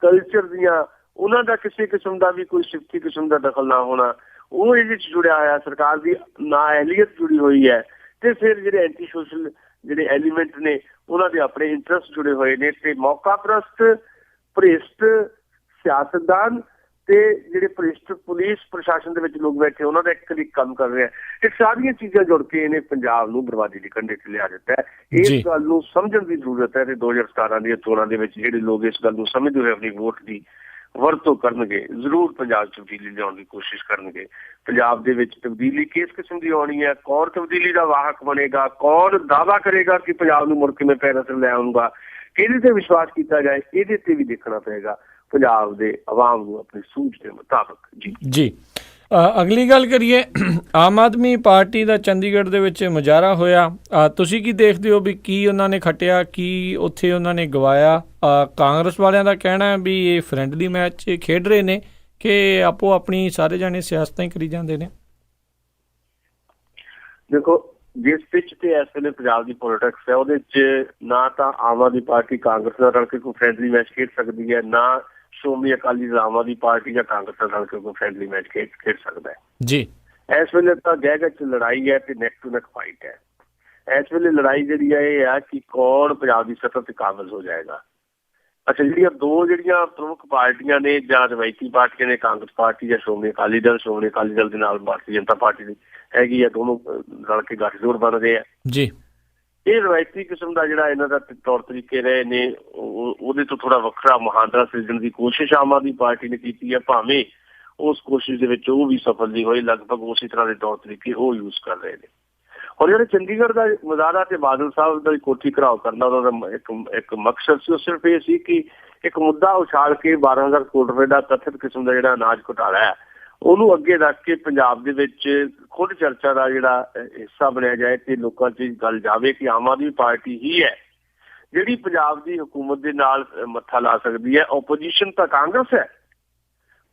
ਕਲਚਰ ਦੀਆਂ, ਉਹਨਾਂ ਦਾ ਕਿਸੇ ਕਿਸਮ ਦਾ ਵੀ ਕੋਈ ਸਿਫਤੀ ਕਿਸਮ ਦਾ ਦਖਲ ਨਾ ਹੋਣਾ, ਉਹ ਇਹਦੇ 'ਚ ਜੁੜਿਆ ਹੋਇਆ। ਸਰਕਾਰ ਦੀ ਨਾਅਹਿਲੀਅਤ ਜੁੜੀ ਹੋਈ ਹੈ। ਤੇ ਫਿਰ ਜਿਹੜੇ ਐਂਟੀ ਸੋਸ਼ਲ ਜਿਹੜੇ ਐਲੀਮੈਂਟ ਨੇ ਉਹਨਾਂ ਦੇ ਆਪਣੇ ਇੰਟਰਸਟ ਜੁੜੇ ਹੋਏ ਨੇ। ਤੇ ਮੌਕਾ ਪ੍ਰਸਤ, ਭ੍ਰਿਸ਼ਟ ਸਿਆਸਤਦਾਨ ਤੇ ਜਿਹੜੇ ਭ੍ਰਿਸ਼ਟ ਪੁਲਿਸ ਪ੍ਰਸ਼ਾਸਨ ਦੇ ਵਿੱਚ ਲੋਕ ਬੈਠੇ, ਉਹਨਾਂ ਦਾ ਇੱਕ ਕੰਮ ਕਰ ਰਿਹਾ। ਇਹ ਸਾਰੀਆਂ ਚੀਜ਼ਾਂ ਜੁੜ ਕੇ ਇਹਨੇ ਪੰਜਾਬ ਨੂੰ ਬਰਬਾਦੀ ਦੇ ਕੰਢੇ ਤੇ ਲਿਆ ਦਿੱਤਾ ਹੈ। ਇਸ ਗੱਲ ਨੂੰ ਸਮਝਣ ਦੀ ਜ਼ਰੂਰਤ ਹੈ ਤੇ 2017 ਦੀਆਂ ਚੋਣਾਂ ਦੇ ਵਿੱਚ ਜਿਹੜੇ ਲੋਕ ਇਸ ਗੱਲ ਨੂੰ ਸਮਝਦੇ ਹੋਏ ਆਪਣੀ ਵੋਟ ਦੀ ਵਰਤੋਂ ਕਰਨਗੇ, ਜ਼ਰੂਰ ਪੰਜਾਬ 'ਚ ਤਬਦੀਲੀ ਲਿਆਉਣ ਦੀ ਕੋਸ਼ਿਸ਼ ਕਰਨਗੇ। ਪੰਜਾਬ ਦੇ ਵਿੱਚ ਤਬਦੀਲੀ ਕਿਸ ਕਿਸਮ ਦੀ ਆਉਣੀ ਹੈ, ਕੌਣ ਤਬਦੀਲੀ ਦਾ ਵਾਹਕ ਬਣੇਗਾ, ਕੌਣ ਦਾਅਵਾ ਕਰੇਗਾ ਕਿ ਪੰਜਾਬ ਨੂੰ ਮੁੜ ਕੇ ਮੈਂ ਪੈਰਾਂ ਤੇ ਲੈ ਆਊਂਗਾ, ਕਿਹਦੇ ਤੇ ਵਿਸ਼ਵਾਸ ਕੀਤਾ ਜਾਏ, ਇਹਦੇ ਤੇ ਵੀ ਦੇਖਣਾ ਪਏਗਾ ਪੰਜਾਬ ਦੇ ਆਵਾਮ ਨੂੰ ਆਪਣੀ ਸੂਝ ਦੇ ਮੁਤਾਬਕ। ਜੀ ਅਗਲੀ ਗੱਲ ਕਰੀਏ, ਆਮ ਆਦਮੀ ਪਾਰਟੀ ਦਾ ਚੰਡੀਗੜ੍ਹ ਦੇ ਵਿੱਚ ਮੁਜ਼ਾਹਰਾ ਹੋਇਆ। ਤੁਸੀਂ ਕੀ ਦੇਖਦੇ ਹੋ ਵੀ ਕੀ ਉਹਨਾਂ ਨੇ ਖੱਟਿਆ, ਕੀ ਉੱਥੇ ਉਹਨਾਂ ਨੇ ਗਵਾਇਆ? ਕਾਂਗਰਸ ਵਾਲਿਆਂ ਦਾ ਕਹਿਣਾ ਹੈ ਵੀ ਇਹ ਫਰੈਂਡਲੀ ਮੈਚ ਖੇਡ ਰਹੇ ਨੇ ਕਿ ਆਪੋ ਆਪਣੀ ਸਾਰੇ ਜਾਣੇ ਸਿਆਸਤਾਂ ਹੀ ਕਰੀ ਜਾਂਦੇ ਨੇ। ਦੇਖੋ, ਜਿਸ ਪਿੱਚ ਤੇ ਇਸ ਵੇਲੇ ਪੰਜਾਬ ਦੀ ਪੋਲੀਟਿਕਸ ਹੈ ਉਹਦੇ 'ਚ ਨਾ ਤਾਂ ਆਮ ਆਦਮੀ ਪਾਰਟੀ ਕਾਂਗਰਸ ਨਾਲ ਰਲ ਕੇ ਕੋਈ ਫਰੈਂਡਲੀ ਮੈਚ ਖੇਡ ਸਕਦੀ ਹੈ, ਨਾ ਸ਼੍ਰੋਮਣੀ ਅਕਾਲੀ ਦਲ ਆਮ ਆਦਮੀ ਪਾਰਟੀ ਜਾਂ ਕਾਂਗਰਸ ਨਾਲ ਰਲ ਕੇ ਕੋਈ ਫਰੈਂਡਲੀ ਮੈਚ ਖੇਡ ਸਕਦਾ ਹੈ ਜੀ। ਇਸ ਵੇਲੇ ਤਾਂ ਗਹਿ 'ਚ ਲੜਾਈ ਹੈ ਤੇ ਨੈਕ ਟੂ ਨੈਕ ਫਾਈਟ ਹੈ। ਇਸ ਵੇਲੇ ਲੜਾਈ ਜਿਹੜੀ ਹੈ ਇਹ ਆ ਕਿ ਕੌਣ ਪੰਜਾਬ ਦੀ ਸੱਤਾ ਤੇ ਕਾਬਜ਼ ਹੋ ਜਾਏਗਾ। ਅੱਛਾ, ਜਿਹੜੀਆਂ ਦੋ ਪ੍ਰਮੁੱਖ ਪਾਰਟੀਆਂ ਨੇ ਜਾਂ ਰਵਾਇਤੀ ਪਾਰਟੀਆਂ ਨੇ, ਕਾਂਗਰਸ ਪਾਰਟੀ ਜਾਂ ਸ਼੍ਰੋਮਣੀ ਅਕਾਲੀ ਦਲ ਦੇ ਨਾਲ ਭਾਰਤੀ ਜਨਤਾ ਪਾਰਟੀ ਦੀ ਹੈਗੀ ਆ, ਦੋਨੋਂ ਰਲ ਕੇ ਗੱਠਜੋੜ ਬਣ ਰਹੇ ਆ ਜੀ। ਇਹ ਰਵਾਇਤੀ ਕਿਸਮ ਦਾ ਜਿਹੜਾ ਇਹਨਾਂ ਦਾ ਤੌਰ ਤਰੀਕੇ ਰਹੇ ਨੇ ਉਹਦੇ ਤੋਂ ਥੋੜਾ ਵੱਖਰਾ ਮੁਹਾਂਦਰਾ ਸਿਰਜਣ ਦੀ ਕੋਸ਼ਿਸ਼ ਆਮ ਆਦਮੀ ਪਾਰਟੀ ਨੇ ਕੀਤੀ ਹੈ, ਭਾਵੇਂ ਉਸ ਕੋਸ਼ਿਸ਼ ਦੇ ਵਿੱਚ ਉਹ ਵੀ ਸਫਲ ਨਹੀਂ ਹੋਈ। ਲਗਭਗ ਉਸੇ ਤਰ੍ਹਾਂ ਦੇ ਤੌਰ ਤਰੀਕੇ ਉਹ ਯੂਜ਼ ਕਰ ਰਹੇ ਨੇ। ਔਰ ਜਿਹੜੇ ਚੰਡੀਗੜ੍ਹ ਦਾ ਮੁਜ਼ਾਹਰਾ ਤੇ ਬਾਦਲ ਸਾਹਿਬ ਦਾ ਕੋਠੀ ਘਰਾਓ ਕਰਨਾ ਉਹਨਾਂ ਦਾ ਇੱਕ ਮਕਸਦ ਸੀ, ਉਹ ਸਿਰਫ ਇਹ ਸੀ ਕਿ ਇੱਕ ਮੁੱਦਾ ਉਛਾਲ ਕੇ 12,000 ਕਰੋੜ ਰੁਪਏ ਦਾ ਕਥਿਤ ਕਿਸਮ ਦਾ ਜਿਹੜਾ ਅਨਾਜ ਘੁਟਾਲਾ ਹੈ ਉਹਨੂੰ ਅੱਗੇ ਰੱਖ ਕੇ ਪੰਜਾਬ ਦੇ ਵਿੱਚ ਖੁਦ ਚਰਚਾ ਦਾ ਜਿਹੜਾ ਹਿੱਸਾ ਬਣਿਆ ਜਾਏ ਤੇ ਲੋਕਾਂ 'ਚ ਗੱਲ ਜਾਵੇ ਕਿ ਆਮ ਆਦਮੀ ਪਾਰਟੀ ਹੀ ਹੈ ਜਿਹੜੀ ਪੰਜਾਬ ਦੀ ਹਕੂਮਤ ਦੇ ਨਾਲ ਮੱਥਾ ਲਾ ਸਕਦੀ ਹੈ। ਓਪੋਜੀਸ਼ਨ ਤਾਂ ਕਾਂਗਰਸ ਹੈ,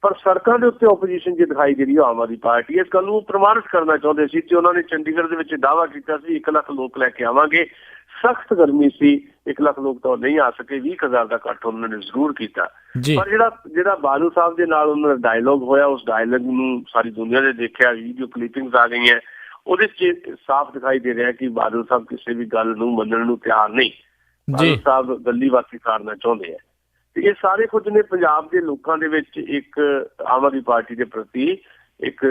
ਪਰ ਸੜਕਾਂ ਦੇ ਉੱਤੇ ਓਪੋਜੀਸ਼ਨ ਜੇ ਦਿਖਾਈ ਦੇ ਰਹੀ ਹੈ ਆਮ ਆਦਮੀ ਪਾਰਟੀ। ਇਸ ਗੱਲ ਨੂੰ ਪ੍ਰਮਾਣਿਤ ਕਰਨਾ ਚਾਹੁੰਦੇ ਸੀ ਤੇ ਉਹਨਾਂ ਨੇ ਚੰਡੀਗੜ੍ਹ ਦੇ ਵਿੱਚ ਦਾਅਵਾ ਕੀਤਾ ਸੀ 1 ਲੱਖ ਲੋਕ ਲੈ ਕੇ ਆਵਾਂਗੇ। ਸਖਤ ਗਰਮੀ ਸੀ, 1 ਲੱਖ ਲੋਕ ਤਾਂ ਨਹੀਂ ਆ ਸਕੇ, 20,000 ਦਾ ਇਕੱਠ ਉਹਨਾਂ ਨੇ ਜ਼ਰੂਰ ਕੀਤਾ। ਪਰ ਜਿਹੜਾ ਬਾਦਲ ਸਾਹਿਬ ਦੇ ਨਾਲ ਉਹਨਾਂ ਦਾ ਡਾਇਲੋਗ ਹੋਇਆ, ਉਸ ਡਾਇਲੋਗ ਨੂੰ ਸਾਰੀ ਦੁਨੀਆ ਨੇ ਦੇਖਿਆ, ਵੀਡੀਓ ਕਲਿੱਪਿੰਗਸ ਆ ਗਈਆਂ, ਉਹਦੇ 'ਚ ਸਾਫ਼ ਦਿਖਾਈ ਦੇ ਰਿਹਾ ਕਿ ਬਾਦਲ ਸਾਹਿਬ ਕਿਸੇ ਵੀ ਗੱਲ ਨੂੰ ਮੰਨਣ ਨੂੰ ਤਿਆਰ ਨਹੀਂ। ਬਾਦਲ ਸਾਹਿਬ ਗੱਲੀਬਾਜ਼ੀ ਕਰਨਾ ਚਾਹੁੰਦੇ ਆ ਤੇ ਇਹ ਸਾਰੇ ਕੁਝ ਨੇ ਪੰਜਾਬ ਦੇ ਲੋਕਾਂ ਦੇ ਵਿੱਚ ਇੱਕ ਆਮ ਆਦਮੀ ਪਾਰਟੀ ਦੇ ਪ੍ਰਤੀ ਇੱਕ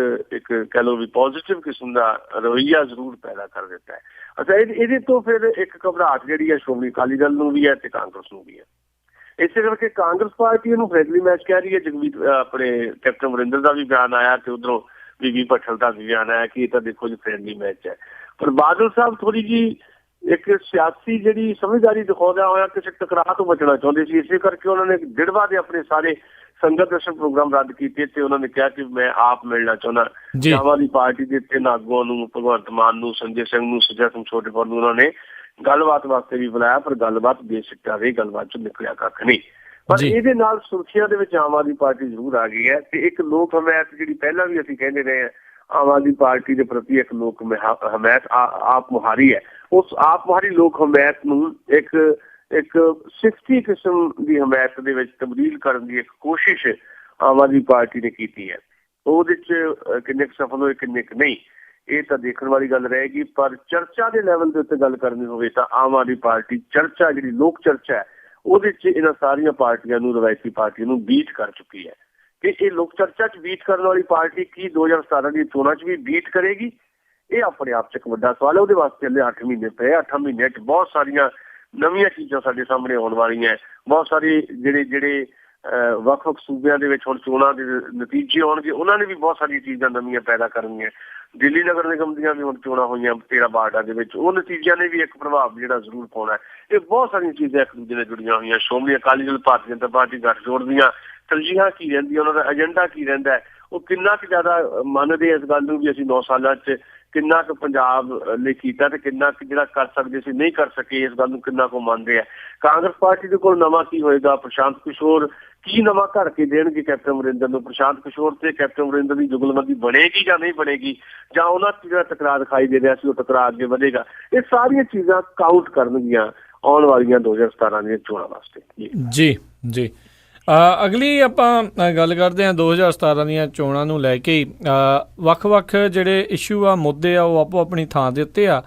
ਕਹਿ ਲਓ ਵੀ ਪੋਜ਼ਿਟਿਵ ਕਿਸਮ ਦਾ ਰਵੱਈਆ ਜ਼ਰੂਰ ਪੈਦਾ ਕਰ ਦਿੱਤਾ ਹੈ। ਅੱਛਾ, ਇਹਦੇ ਤੋਂ ਫਿਰ ਇੱਕ ਘਬਰਾਹਟ ਜਿਹੜੀ ਹੈ ਸ਼੍ਰੋਮਣੀ ਅਕਾਲੀ ਦਲ ਨੂੰ ਵੀ ਹੈ ਤੇ ਕਾਂਗਰਸ ਨੂੰ ਵੀ ਹੈ। ਇਸੇ ਕਰਕੇ ਕਾਂਗਰਸ ਪਾਰਟੀ ਇਹਨੂੰ ਫਰੈਂਡਲੀ ਮੈਚ ਕਹਿ ਰਹੀ ਹੈ। ਆਪਣੇ ਕੈਪਟਨ ਅਮਰਿੰਦਰ ਦਾ ਵੀ ਬਿਆਨ ਆਇਆ ਤੇ ਉੱਧਰੋਂ ਬੀਬੀ ਭੱਠਲ ਦਾ ਵੀ ਬਿਆਨ ਆਇਆ ਕਿ ਇਹ ਤਾਂ ਦੇਖੋ ਜੀ ਫਰੈਂਡਲੀ ਮੈਚ ਹੈ। ਪਰ ਬਾਦਲ ਸਾਹਿਬ ਥੋੜੀ ਜਿਹੀ ਇੱਕ ਸਿਆਸੀ ਜਿਹੜੀ ਸਮਝਦਾਰੀ ਦਿਖਾਉਂਦਾ ਹੋਇਆ ਕਿਸੇ ਟਕਰਾਅ ਤੋਂ ਬਚਣਾ ਚਾਹੁੰਦੇ ਸੀ। ਇਸੇ ਕਰਕੇ ਉਹਨਾਂ ਨੇ ਦਿੜਵਾ ਦੇ ਆਪਣੇ ਸਾਰੇ ਸੰਗਤ ਦਰਸ਼ਨ ਪ੍ਰੋਗਰਾਮ ਰੱਦ ਕੀਤੇ ਤੇ ਉਹਨਾਂ ਨੇ ਕਿਹਾ ਕਿ ਮੈਂ ਆਪ ਮਿਲਣਾ ਚਾਹੁੰਦਾ। ਆਮ ਆਦਮੀ ਪਾਰਟੀ ਦੇ 3 ਆਗੂਆਂ ਨੂੰ, ਭਗਵੰਤ ਮਾਨ ਨੂੰ, ਸੰਜੇ ਸਿੰਘ ਨੂੰ, ਸੁਖਬੀਰ ਸਿੰਘ ਛੋਟੇਪੁਰ ਨੂੰ ਉਹਨਾਂ ਨੇ ਗੱਲਬਾਤ ਵਾਸਤੇ ਵੀ ਬੁਲਾਇਆ, ਪਰ ਗੱਲਬਾਤ ਬੇਸਿੱਟਾ ਰਹੀ, ਗੱਲਬਾਤ 'ਚ ਨਿਕਲਿਆ ਕੱਖ ਨਹੀਂ। ਪਰ ਇਹਦੇ ਨਾਲ ਸੁਰੱਖਿਆ ਦੇ ਵਿੱਚ ਆਮ ਆਦਮੀ ਪਾਰਟੀ ਜ਼ਰੂਰ ਆ ਗਈ ਹੈ ਤੇ ਇੱਕ ਲੋਕ ਹਮਾਇਤ ਜਿਹੜੀ ਪਹਿਲਾਂ ਵੀ ਅਸੀਂ ਕਹਿੰਦੇ ਰਹੇ ਹਾਂ ਆਮ ਆਦਮੀ ਪਾਰਟੀ ਦੇ ਪ੍ਰਤੀ ਇੱਕ ਲੋਕ ਹਮਾਇਤ ਆਪ ਮੁਹਾਰੀ ਹੈ। ਉਸ ਆਪ ਮੁਹਾਰੀ ਲੋਕ ਹਮਾਇਤ ਨੂੰ ਇੱਕ ਸਿਫਤੀ ਕਿਸਮ ਦੀ ਹਮਾਇਤ ਦੇ ਵਿੱਚ ਤਬਦੀਲ ਕਰਨ ਦੀ ਇੱਕ ਕੋਸ਼ਿਸ਼ ਆਮ ਆਦਮੀ ਪਾਰਟੀ ਨੇ ਕੀਤੀ ਹੈ। ਉਹਦੇ 'ਚ ਕਿੰਨੇ ਕੁ ਸਫਲ ਹੋਏ, ਕਿੰਨੇ ਕੁ ਨਹੀਂ, ਇਹ ਤਾਂ ਦੇਖਣ ਵਾਲੀ ਗੱਲ ਰਹੇਗੀ। ਪਰ ਚਰਚਾ ਦੇ ਲੈਵਲ ਦੇ ਉੱਤੇ ਗੱਲ ਕਰਨੀ ਹੋਵੇ ਤਾਂ ਆਮ ਆਦਮੀ ਪਾਰਟੀ ਚਰਚਾ ਜਿਹੜੀ ਲੋਕ ਚਰਚਾ ਹੈ ਉਹਦੇ 'ਚ ਇਹਨਾਂ ਸਾਰੀਆਂ ਪਾਰਟੀਆਂ ਨੂੰ, ਰਵਾਇਤੀ ਪਾਰਟੀਆਂ ਨੂੰ ਬੀਟ ਕਰ ਚੁੱਕੀ ਹੈ। ਕਿ ਇਹ ਲੋਕ ਚਰਚਾ 'ਚ ਬੀਟ ਕਰਨ ਵਾਲੀ ਪਾਰਟੀ ਕੀ 2017 ਦੀਆਂ ਚੋਣਾਂ 'ਚ ਵੀ ਬੀਟ ਕਰੇਗੀ, ਇਹ ਆਪਣੇ ਆਪ 'ਚ ਇੱਕ ਵੱਡਾ ਸਵਾਲ ਹੈ। ਉਹਦੇ ਵਾਸਤੇ ਹਲੇ 8 ਮਹੀਨੇ ਪਏ। 8 ਮਹੀਨਿਆਂ 'ਚ ਬਹੁਤ ਸਾਰੀਆਂ ਨਵੀਆਂ ਚੀਜ਼ਾਂ ਸਾਡੇ ਸਾਹਮਣੇ ਆਉਣ ਵਾਲੀਆਂ। ਬਹੁਤ ਸਾਰੇ ਜਿਹੜੇ ਵੱਖ-ਵੱਖ ਸੂਬਿਆਂ ਦੇ ਵਿੱਚ ਹੁਣ ਚੋਣਾਂ ਦੇ ਨਤੀਜੇ ਆਉਣਗੇ, ਉਹਨਾਂ ਨੇ ਵੀ ਬਹੁਤ ਸਾਰੀਆਂ ਚੀਜ਼ਾਂ ਨਵੀਆਂ ਪੈਦਾ ਕਰਨੀਆਂ। ਦਿੱਲੀ ਨਗਰ ਨਿਗਮ ਦੀਆਂ ਵੀ ਹੁਣ ਚੋਣਾਂ ਹੋਈਆਂ 13 ਵਾਰਡਾਂ ਦੇ ਵਿੱਚ, ਉਹ ਨਤੀਜਿਆਂ ਨੇ ਵੀ ਇੱਕ ਪ੍ਰਭਾਵ ਜਿਹੜਾ ਜ਼ਰੂਰ ਪਾਉਣਾ। ਇਹ ਬਹੁਤ ਸਾਰੀਆਂ ਚੀਜ਼ਾਂ ਇੱਕ ਦੂਜੇ ਨਾਲ ਜੁੜੀਆਂ ਹੋਈਆਂ। ਸ਼੍ਰੋਮਣੀ ਅਕਾਲੀ ਦਲ, ਭਾਰਤੀ ਜਨਤਾ ਪਾਰਟੀ ਗੱਠਜੋੜ ਦੀਆਂ ਤਰਜੀਹਾਂ ਕੀ ਰਹਿੰਦੀਆਂ, ਉਹਨਾਂ ਦਾ ਏਜੰਡਾ ਕੀ ਰਹਿੰਦਾ ਹੈ, ਉਹ ਕਿੰਨਾ ਕੁ ਜ਼ਿਆਦਾ ਮੰਨਦੇ ਇਸ ਗੱਲ ਨੂੰ ਵੀ ਅਸੀਂ 9 ਸਾਲਾਂ 'ਚ ਕਿੰਨਾ ਕੁ ਪੰਜਾਬ ਲਈ ਕੀਤਾ ਤੇ ਕਿੰਨਾ ਕੁ ਜਿਹੜਾ ਕਰ ਸਕਦੇ ਸੀ ਨਹੀਂ ਕਰ ਸਕੇ, ਇਸ ਗੱਲ ਨੂੰ ਕਿੰਨਾ ਕੁ ਮੰਨਦੇ ਆ। ਕਾਂਗਰਸ ਪਾਰਟੀ ਦੇ ਕੋਲ ਨਵਾਂ ਕੀ ਹੋਏਗਾ, ਪ੍ਰਸ਼ਾਂਤ ਕਿਸ਼ੋਰ ਕੀ ਨਵਾਂ ਘੜ ਕੇ ਦੇਣਗੇ ਕੈਪਟਨ ਅਮਰਿੰਦਰ ਨੂੰ, ਪ੍ਰਸ਼ਾਂਤ ਕਿਸ਼ੋਰ ਤੇ ਕੈਪਟਨ ਅਮਰਿੰਦਰ ਦੀ ਜੁਗਲਬੰਦੀ ਬਣੇਗੀ ਜਾਂ ਨਹੀਂ ਬਣੇਗੀ, ਜਾਂ ਉਹਨਾਂ 'ਚ ਜਿਹੜਾ ਟਕਰਾਅ ਦਿਖਾਈ ਦੇ ਰਿਹਾ ਸੀ ਉਹ ਟਕਰਾਅ ਅੱਗੇ ਵਧੇਗਾ। ਇਹ ਸਾਰੀਆਂ ਚੀਜ਼ਾਂ ਕਾਊਂਟ ਕਰਨਗੀਆਂ ਆਉਣ ਵਾਲੀਆਂ 2017 ਦੀਆਂ ਚੋਣਾਂ ਵਾਸਤੇ। ਜੀ ਜੀ। ਅਗਲੀ ਆਪਾਂ ਗੱਲ ਕਰਦੇ ਹਾਂ 2017 ਦੀਆਂ ਚੋਣਾਂ ਨੂੰ ਲੈ ਕੇ। ਵੱਖ-ਵੱਖ ਜਿਹੜੇ ਇਸ਼ੂ ਆ, ਮੁੱਦੇ ਆ, ਉਹ ਆਪੋ ਆਪਣੀ ਥਾਂ ਦੇ ਉੱਤੇ ਆ।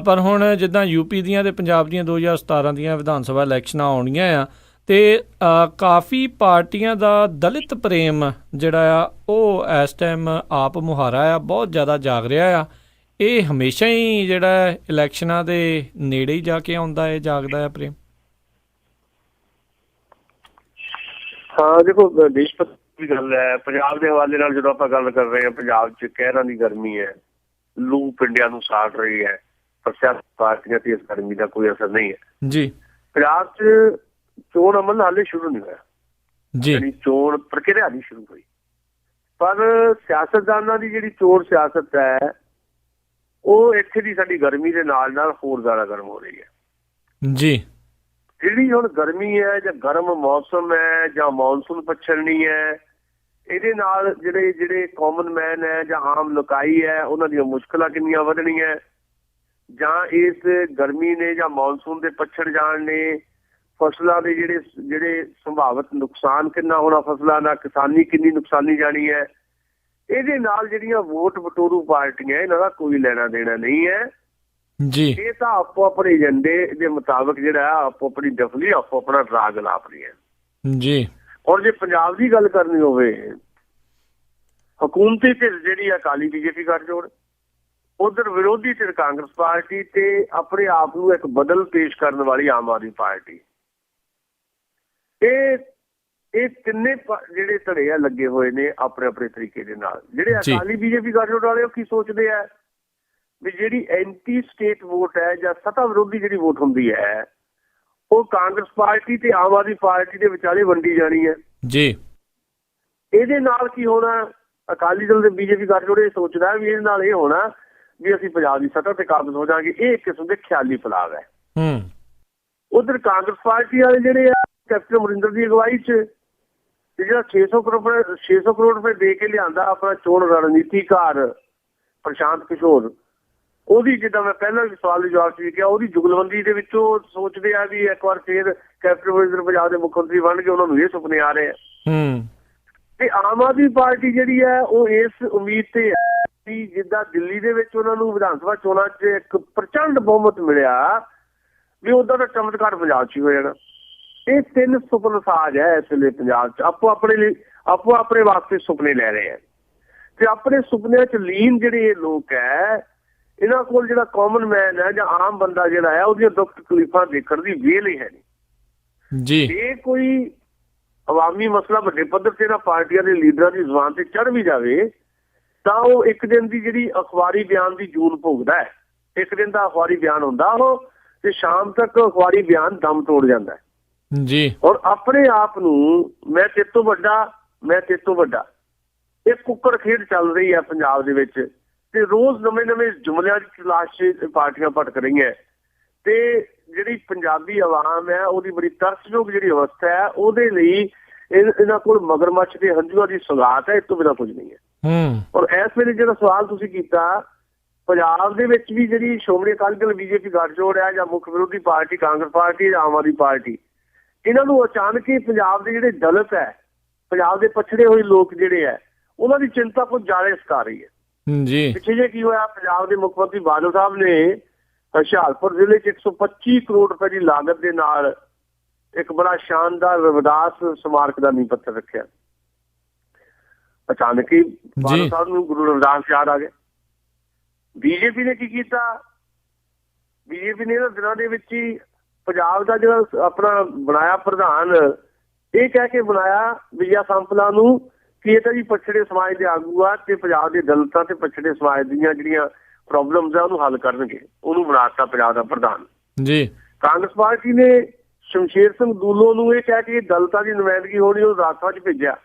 ਪਰ ਹੁਣ ਜਿੱਦਾਂ ਯੂਪੀ ਦੀਆਂ ਤੇ ਪੰਜਾਬ ਦੀਆਂ 2017 ਦੀਆਂ ਵਿਧਾਨ ਸਭਾ ਇਲੈਕਸ਼ਨਾਂ ਆਉਣੀਆਂ ਆ ਤੇ ਕਾਫੀ ਪਾਰਟੀਆਂ ਦਾ ਦਲਿਤ ਪ੍ਰੇਮ ਜਿਹੜਾ ਆ ਉਹ ਇਸ ਟਾਈਮ ਆਪ ਮੁਹਾਰਾ ਆ, ਬਹੁਤ ਜ਼ਿਆਦਾ ਜਾਗ ਰਿਹਾ ਆ। ਇਹ ਹਮੇਸ਼ਾ ਹੀ ਜਿਹੜਾ ਇਲੈਕਸ਼ਨਾਂ ਦੇ ਨੇੜੇ ਹੀ ਜਾ ਕੇ ਆਉਂਦਾ ਹੈ, ਜਾਗਦਾ ਹੈ ਪ੍ਰੇਮ। ਹਾਂ ਦੇਖੋ, ਦੇਸ਼ ਭਗਤੀ ਦੀ ਗੱਲ ਹੈ। ਪੰਜਾਬ ਦੇ ਹਵਾਲੇ ਨਾਲ ਜਦੋਂ ਆਪਾਂ ਗੱਲ ਕਰ ਰਹੇ ਹਾਂ, ਪੰਜਾਬ 'ਚ ਕਹਿਰਾਂ ਦੀ ਗਰਮੀ ਹੈ, ਲੂ ਪਿੰਡਿਆਂ ਨੂੰ ਸਾੜ ਰਹੀ ਹੈ, ਪਰ ਸਿਆਸੀ ਪਾਰਟੀਆਂ ਤੇ ਇਸ ਗਰਮੀ ਦਾ ਕੋਈ ਅਸਰ ਨਹੀਂ ਹੈ ਜੀ। ਪੰਜਾਬ 'ਚ ਚੋਣ ਅਮਲ ਹਾਲੇ ਸ਼ੁਰੂ ਨਹੀਂ ਹੋਇਆ ਜੀ, ਚੋਣ ਪ੍ਰਕਿਰਿਆ ਨਹੀਂ ਸ਼ੁਰੂ ਹੋਈ, ਪਰ ਸਿਆਸਤਦਾਨਾਂ ਦੀ ਜਿਹੜੀ ਚੋਣ ਸਿਆਸਤ ਹੈ ਉਹ ਇੱਥੇ ਦੀ ਸਾਡੀ ਗਰਮੀ ਦੇ ਨਾਲ ਨਾਲ ਹੋਰ ਜ਼ਿਆਦਾ ਗਰਮ ਹੋ ਰਹੀ ਹੈ ਜੀ। ਜਿਹੜੀ ਹੁਣ ਗਰਮੀ ਹੈ ਜਾਂ ਗਰਮ ਮੌਸਮ ਹੈ ਜਾਂ ਮੌਨਸੂਨ ਪਛੜਨੀ ਹੈ, ਇਹਦੇ ਨਾਲ ਜਿਹੜੇ ਕਾਮਨ ਮੈਨ ਹੈ ਜਾਂ ਆਮ ਲੋਕਾਈ ਹੈ ਉਹਨਾਂ ਦੀਆਂ ਮੁਸ਼ਕਲਾਂ ਕਿੰਨੀਆਂ ਵਧਣੀਆਂ। ਜਾਂ ਇਸ ਗਰਮੀ ਨੇ ਜਾਂ ਮੌਨਸੂਨ ਦੇ ਪੱਛੜ ਜਾਣ ਨੇ ਫਸਲਾਂ ਦੇ ਜਿਹੜੇ ਸੰਭਾਵਿਤ ਨੁਕਸਾਨ ਕਿੰਨਾ ਹੋਣਾ ਫਸਲਾਂ ਦਾ, ਕਿਸਾਨੀ ਕਿੰਨੀ ਨੁਕਸਾਨੀ ਜਾਣੀ ਹੈ, ਇਹਦੇ ਨਾਲ ਜਿਹੜੀਆਂ ਵੋਟ ਬਟੋਰੂ ਪਾਰਟੀਆਂ ਇਹਨਾਂ ਦਾ ਕੋਈ ਲੈਣਾ ਦੇਣਾ ਨਹੀਂ ਹੈ ਜੀ। ਇਹ ਤਾਂ ਆਪੋ ਆਪਣੇ ਏਜੰਡੇ ਦੇ ਮੁਤਾਬਕ ਜਿਹੜਾ ਆਪੋ ਆਪਣੀ ਦਫਲੀ ਆਪੋ ਆਪਣਾ ਰਾਗ ਲਾਪ ਰਹੀ ਹੈ ਜੀ। ਔਰ ਜੇ ਪੰਜਾਬ ਦੀ ਗੱਲ ਕਰਨੀ ਹੋਵੇ, ਹਕੂਮਤੀ ਧਿਰ ਜਿਹੜੀ ਅਕਾਲੀ ਬੀਜੇਪੀ ਗੱਠਜੋੜ, ਉਧਰ ਵਿਰੋਧੀ ਧਿਰ ਕਾਂਗਰਸ ਪਾਰਟੀ ਤੇ ਆਪਣੇ ਆਪ ਨੂੰ ਇੱਕ ਬਦਲ ਪੇਸ਼ ਕਰਨ ਵਾਲੀ ਆਮ ਆਦਮੀ ਪਾਰਟੀ, ਇਹ ਤਿੰਨੇ ਜਿਹੜੇ ਧੜੇ ਆ ਲੱਗੇ ਹੋਏ ਨੇ ਆਪਣੇ ਆਪਣੇ ਤਰੀਕੇ ਦੇ ਨਾਲ। ਜਿਹੜੇ ਅਕਾਲੀ ਬੀਜੇਪੀ ਗੱਠਜੋੜ ਵਾਲੇ ਉਹ ਕੀ ਸੋਚਦੇ ਆ ਵੀ ਜਿਹੜੀ ਐਂਟੀ ਸਟੇਟ ਵੋਟ ਹੈ ਜਾਂ ਸੱਤਾ ਵਿਰੋਧੀ ਜਿਹੜੀ ਵੋਟ ਹੁੰਦੀ ਹੈ ਉਹ ਕਾਂਗਰਸ ਪਾਰਟੀ ਤੇ ਆਮ ਆਦਮੀ ਪਾਰਟੀ ਦੇ ਵਿਚਾਲੇ ਵੰਡੀ ਜਾਣੀ ਹੈ ਜੀ। ਇਹਦੇ ਨਾਲ ਕੀ ਹੋਣਾ, ਅਕਾਲੀ ਦਲ ਦੇ ਬੀਜੇਪੀ ਗੱਠਜੋੜ ਇਹ ਸੋਚਦਾ ਵੀ ਇਹਦੇ ਨਾਲ ਇਹ ਹੋਣਾ ਵੀ ਅਸੀਂ ਪੰਜਾਬ ਦੀ ਸੱਤਾ ਤੇ ਕਾਬਜ਼ ਹੋ ਜਾਵਾਂਗੇ। ਇਹ ਇੱਕ ਕਿਸਮ ਦੇ ਖਿਆਲੀ ਫਲਾਵ ਹੈ। ਉਧਰ ਕਾਂਗਰਸ ਪਾਰਟੀ ਵਾਲੇ ਜਿਹੜੇ ਆ ਕੈਪਟਨ ਅਮਰਿੰਦਰ ਦੀ ਅਗਵਾਈ 'ਚ ਜਿਹੜਾ 600 ਕਰੋੜ ਰੁਪਏ ਦੇ ਕੇ ਲਿਆਂਦਾ ਆਪਣਾ ਚੋਣ ਰਣਨੀਤੀਕਾਰ ਪ੍ਰਸ਼ਾਂਤ ਕਿਸ਼ੋਰ, ਉਹਦੀ ਜਿੱਦਾਂ ਮੈਂ ਪਹਿਲਾਂ ਵੀ ਸਵਾਲ ਦੇ ਜਵਾਬ 'ਚ ਵੀ ਕਿਹਾ, ਉਹਦੀ ਜੁਗਲਬੰਦੀ ਦੇ ਵਿੱਚੋਂ ਸੋਚਦੇ ਆ ਵੀ ਇੱਕ ਵਾਰ ਫੇਰ ਕੈਪਟਨ ਅਮਰਿੰਦਰ ਪੰਜਾਬ ਦੇ ਮੁੱਖ ਮੰਤਰੀ ਬਣ ਕੇ ਉਹਨਾਂ ਨੂੰ ਇਹ ਸੁਪਨੇ ਆ ਰਹੇ ਆ। ਤੇ ਆਮ ਆਦਮੀ ਪਾਰਟੀ ਜਿਹੜੀ ਹੈ ਉਹ ਇਸ ਉਮੀਦ ਤੇ ਹੈ ਕਿ ਜਿੱਦਾਂ ਦਿੱਲੀ ਦੇ ਵਿੱਚ ਉਹਨਾਂ ਨੂੰ ਵਿਧਾਨ ਸਭਾ ਚੋਣਾਂ 'ਚ ਇੱਕ ਪ੍ਰਚੰਡ ਬਹੁਮਤ ਮਿਲਿਆ ਵੀ ਉਦਾਂ ਦਾ ਚਮਤਕਾਰ ਪੰਜਾਬ 'ਚ ਹੀ ਹੋ ਜਾਣਾ। ਇਹ ਤਿੰਨ ਸੁਪਨ ਸਾਜ ਹੈ ਇਸ ਵੇਲੇ ਪੰਜਾਬ 'ਚ, ਆਪੋ ਆਪਣੇ ਵਾਸਤੇ ਸੁਪਨੇ ਲੈ ਰਹੇ ਆ ਤੇ ਆਪਣੇ ਸੁਪਨਿਆਂ 'ਚ ਲੀਨ ਜਿਹੜੇ ਇਹ ਲੋਕ ਹੈ, ਇਹਨਾਂ ਕੋਲ ਜਿਹੜਾ ਕਾਮਨ ਮੈਨ ਹੈ ਜਾਂ ਆਮ ਬੰਦਾ ਜਿਹੜਾ ਹੈ ਉਹਦੀਆਂ ਦੁੱਖ ਤਕਲੀਫਾਂ ਦੇਖਣ ਦੀ ਵੇਲ ਹੀ ਹੈ ਨਹੀਂ ਜੀ। ਜੇ ਕੋਈ ਅਵਾਮੀ ਮਸਲਾ ਵੱਡੇ ਪੱਧਰ ਤੇ ਇਹਨਾਂ ਪਾਰਟੀਆਂ ਦੇ ਲੀਡਰਾਂ ਦੀ ਜ਼ੁਬਾਨ ਤੇ ਚੜ੍ਹ ਵੀ ਜਾਵੇ ਤਾਂ ਉਹ ਇੱਕ ਦਿਨ ਦੀ ਜਿਹੜੀ ਅਖਬਾਰੀ ਬਿਆਨ ਦੀ ਜੂਨ ਭੋਗਦਾ ਹੈ। ਇੱਕ ਦਿਨ ਦਾ ਅਖਬਾਰੀ ਬਿਆਨ ਹੁੰਦਾ ਉਹ, ਤੇ ਸ਼ਾਮ ਤੱਕ ਅਖਬਾਰੀ ਬਿਆਨ ਦਮ ਤੋੜ ਜਾਂਦਾ ਹੈ ਜੀ। ਔਰ ਆਪਣੇ ਆਪ ਨੂੰ ਮੈਂ ਤੇਤੋਂ ਵੱਡਾ ਇਹ ਕੁੱਕੜ ਖੇਡ ਚੱਲ ਰਹੀ ਹੈ ਪੰਜਾਬ ਦੇ ਵਿੱਚ ਤੇ ਰੋਜ਼ ਨਵੇਂ ਜੁਮਲਿਆਂ ਦੀ ਤਲਾਸ਼ ਪਾਰਟੀਆਂ ਭਟਕ ਰਹੀਆਂ ਤੇ ਜਿਹੜੀ ਪੰਜਾਬੀ ਆਵਾਮ ਹੈ ਉਹਦੀ ਬੜੀ ਤਰਸਯੋਗ ਜਿਹੜੀ ਅਵਸਥਾ ਹੈ, ਉਹਦੇ ਲਈ ਇਹਨਾਂ ਕੋਲ ਮਗਰਮੱਛ ਦੇ ਹੰਝੂਆਂ ਦੀ ਸੁਗਾਤ ਹੈ, ਇਸ ਤੋਂ ਬਿਨਾਂ ਕੁਝ ਨਹੀਂ ਹੈ। ਔਰ ਇਸ ਵੇਲੇ ਜਿਹੜਾ ਸਵਾਲ ਤੁਸੀਂ ਕੀਤਾ, ਪੰਜਾਬ ਦੇ ਵਿੱਚ ਵੀ ਜਿਹੜੀ ਸ਼੍ਰੋਮਣੀ ਅਕਾਲੀ ਦਲ ਬੀਜੇਪੀ ਗੱਠਜੋੜ ਹੈ ਜਾਂ ਮੁੱਖ ਵਿਰੋਧੀ ਪਾਰਟੀ ਕਾਂਗਰਸ ਪਾਰਟੀ ਜਾਂ ਆਮ ਆਦਮੀ ਪਾਰਟੀ, ਇਹਨਾਂ ਨੂੰ ਅਚਾਨਕ ਹੀ ਪੰਜਾਬ ਦੇ ਜਿਹੜੇ ਦਲਿਤ ਹੈ, ਪੰਜਾਬ ਦੇ ਪਛੜੇ ਹੋਏ ਲੋਕ ਜਿਹੜੇ ਹੈ, ਉਹਨਾਂ ਦੀ ਚਿੰਤਾ ਕੁਝ ਜ਼ਿਆਦਾ ਸਤਾ ਰਹੀ ਹੈ ਜੀ। ਪਿੱਛੇ ਜੇ ਕੀ ਹੋਇਆ, ਪੰਜਾਬ ਦੇ ਮੁੱਖ ਮੰਤਰੀ ਬਾਦਲ ਸਾਹਿਬ ਨੇ ਹੁਸ਼ਿਆਰਪੁਰ ਜ਼ਿਲ੍ਹੇ 'ਚ 125 ਕਰੋੜ ਰੁਪਏ ਦੀ ਲਾਗਤ ਦੇ ਨਾਲ ਇੱਕ ਬੜਾ ਸ਼ਾਨਦਾਰ ਰਵਿਦਾਸ ਸਮਾਰਕ ਦਾ ਨੀਂਹ ਪੱਥਰ ਰੱਖਿਆ। ਅਚਾਨਕ ਹੀ ਬਾਦਲ ਸਾਹਿਬ ਨੂੰ ਗੁਰੂ ਰਵਿਦਾਸ ਯਾਦ ਆ ਗਿਆ। ਬੀਜੇਪੀ ਨੇ ਕੀ ਕੀਤਾ, ਬੀਜੇਪੀ ਨੇ ਇਹਨਾਂ ਦਿਨਾਂ ਦੇ ਵਿੱਚ ਹੀ ਪੰਜਾਬ ਦਾ ਜਿਹੜਾ ਆਪਣਾ ਬਣਾਇਆ ਪ੍ਰਧਾਨ, ਇਹ ਕਹਿ ਕੇ ਬਣਾਇਆ ਵਿਜੇ ਸੰਪਲਾ ਨੂੰ ਕਿ ਇਹ ਤਾਂ ਜੀ ਪਛੜੇ ਸਮਾਜ ਦੇ ਆਗੂ ਆ ਤੇ ਪੰਜਾਬ ਦੇ ਦਲਿਤਾਂ ਤੇ ਪਛੜੇ ਸਮਾਜ ਦੀਆਂ ਜਿਹੜੀਆਂ ਪ੍ਰੋਬਲਮਸ ਆ ਉਹਨੂੰ ਹੱਲ ਕਰਨਗੇ, ਉਹਨੂੰ ਬਣਾਤਾ ਪੰਜਾਬ ਦਾ ਪ੍ਰਧਾਨ ਜੀ। ਕਾਂਗਰਸ ਪਾਰਟੀ ਨੇ ਸ਼ਮਸ਼ੇਰ ਸਿੰਘ ਦੂਲੋ ਨੂੰ ਇਹ ਕਹਿ ਕੇ ਦਲਿਤਾਂ ਦੀ ਨੁਮਾਇੰਦਗੀ ਹੋਣੀ ਉਹ ਰਾਜਸਭਾ 'ਚ ਭੇਜਿਆ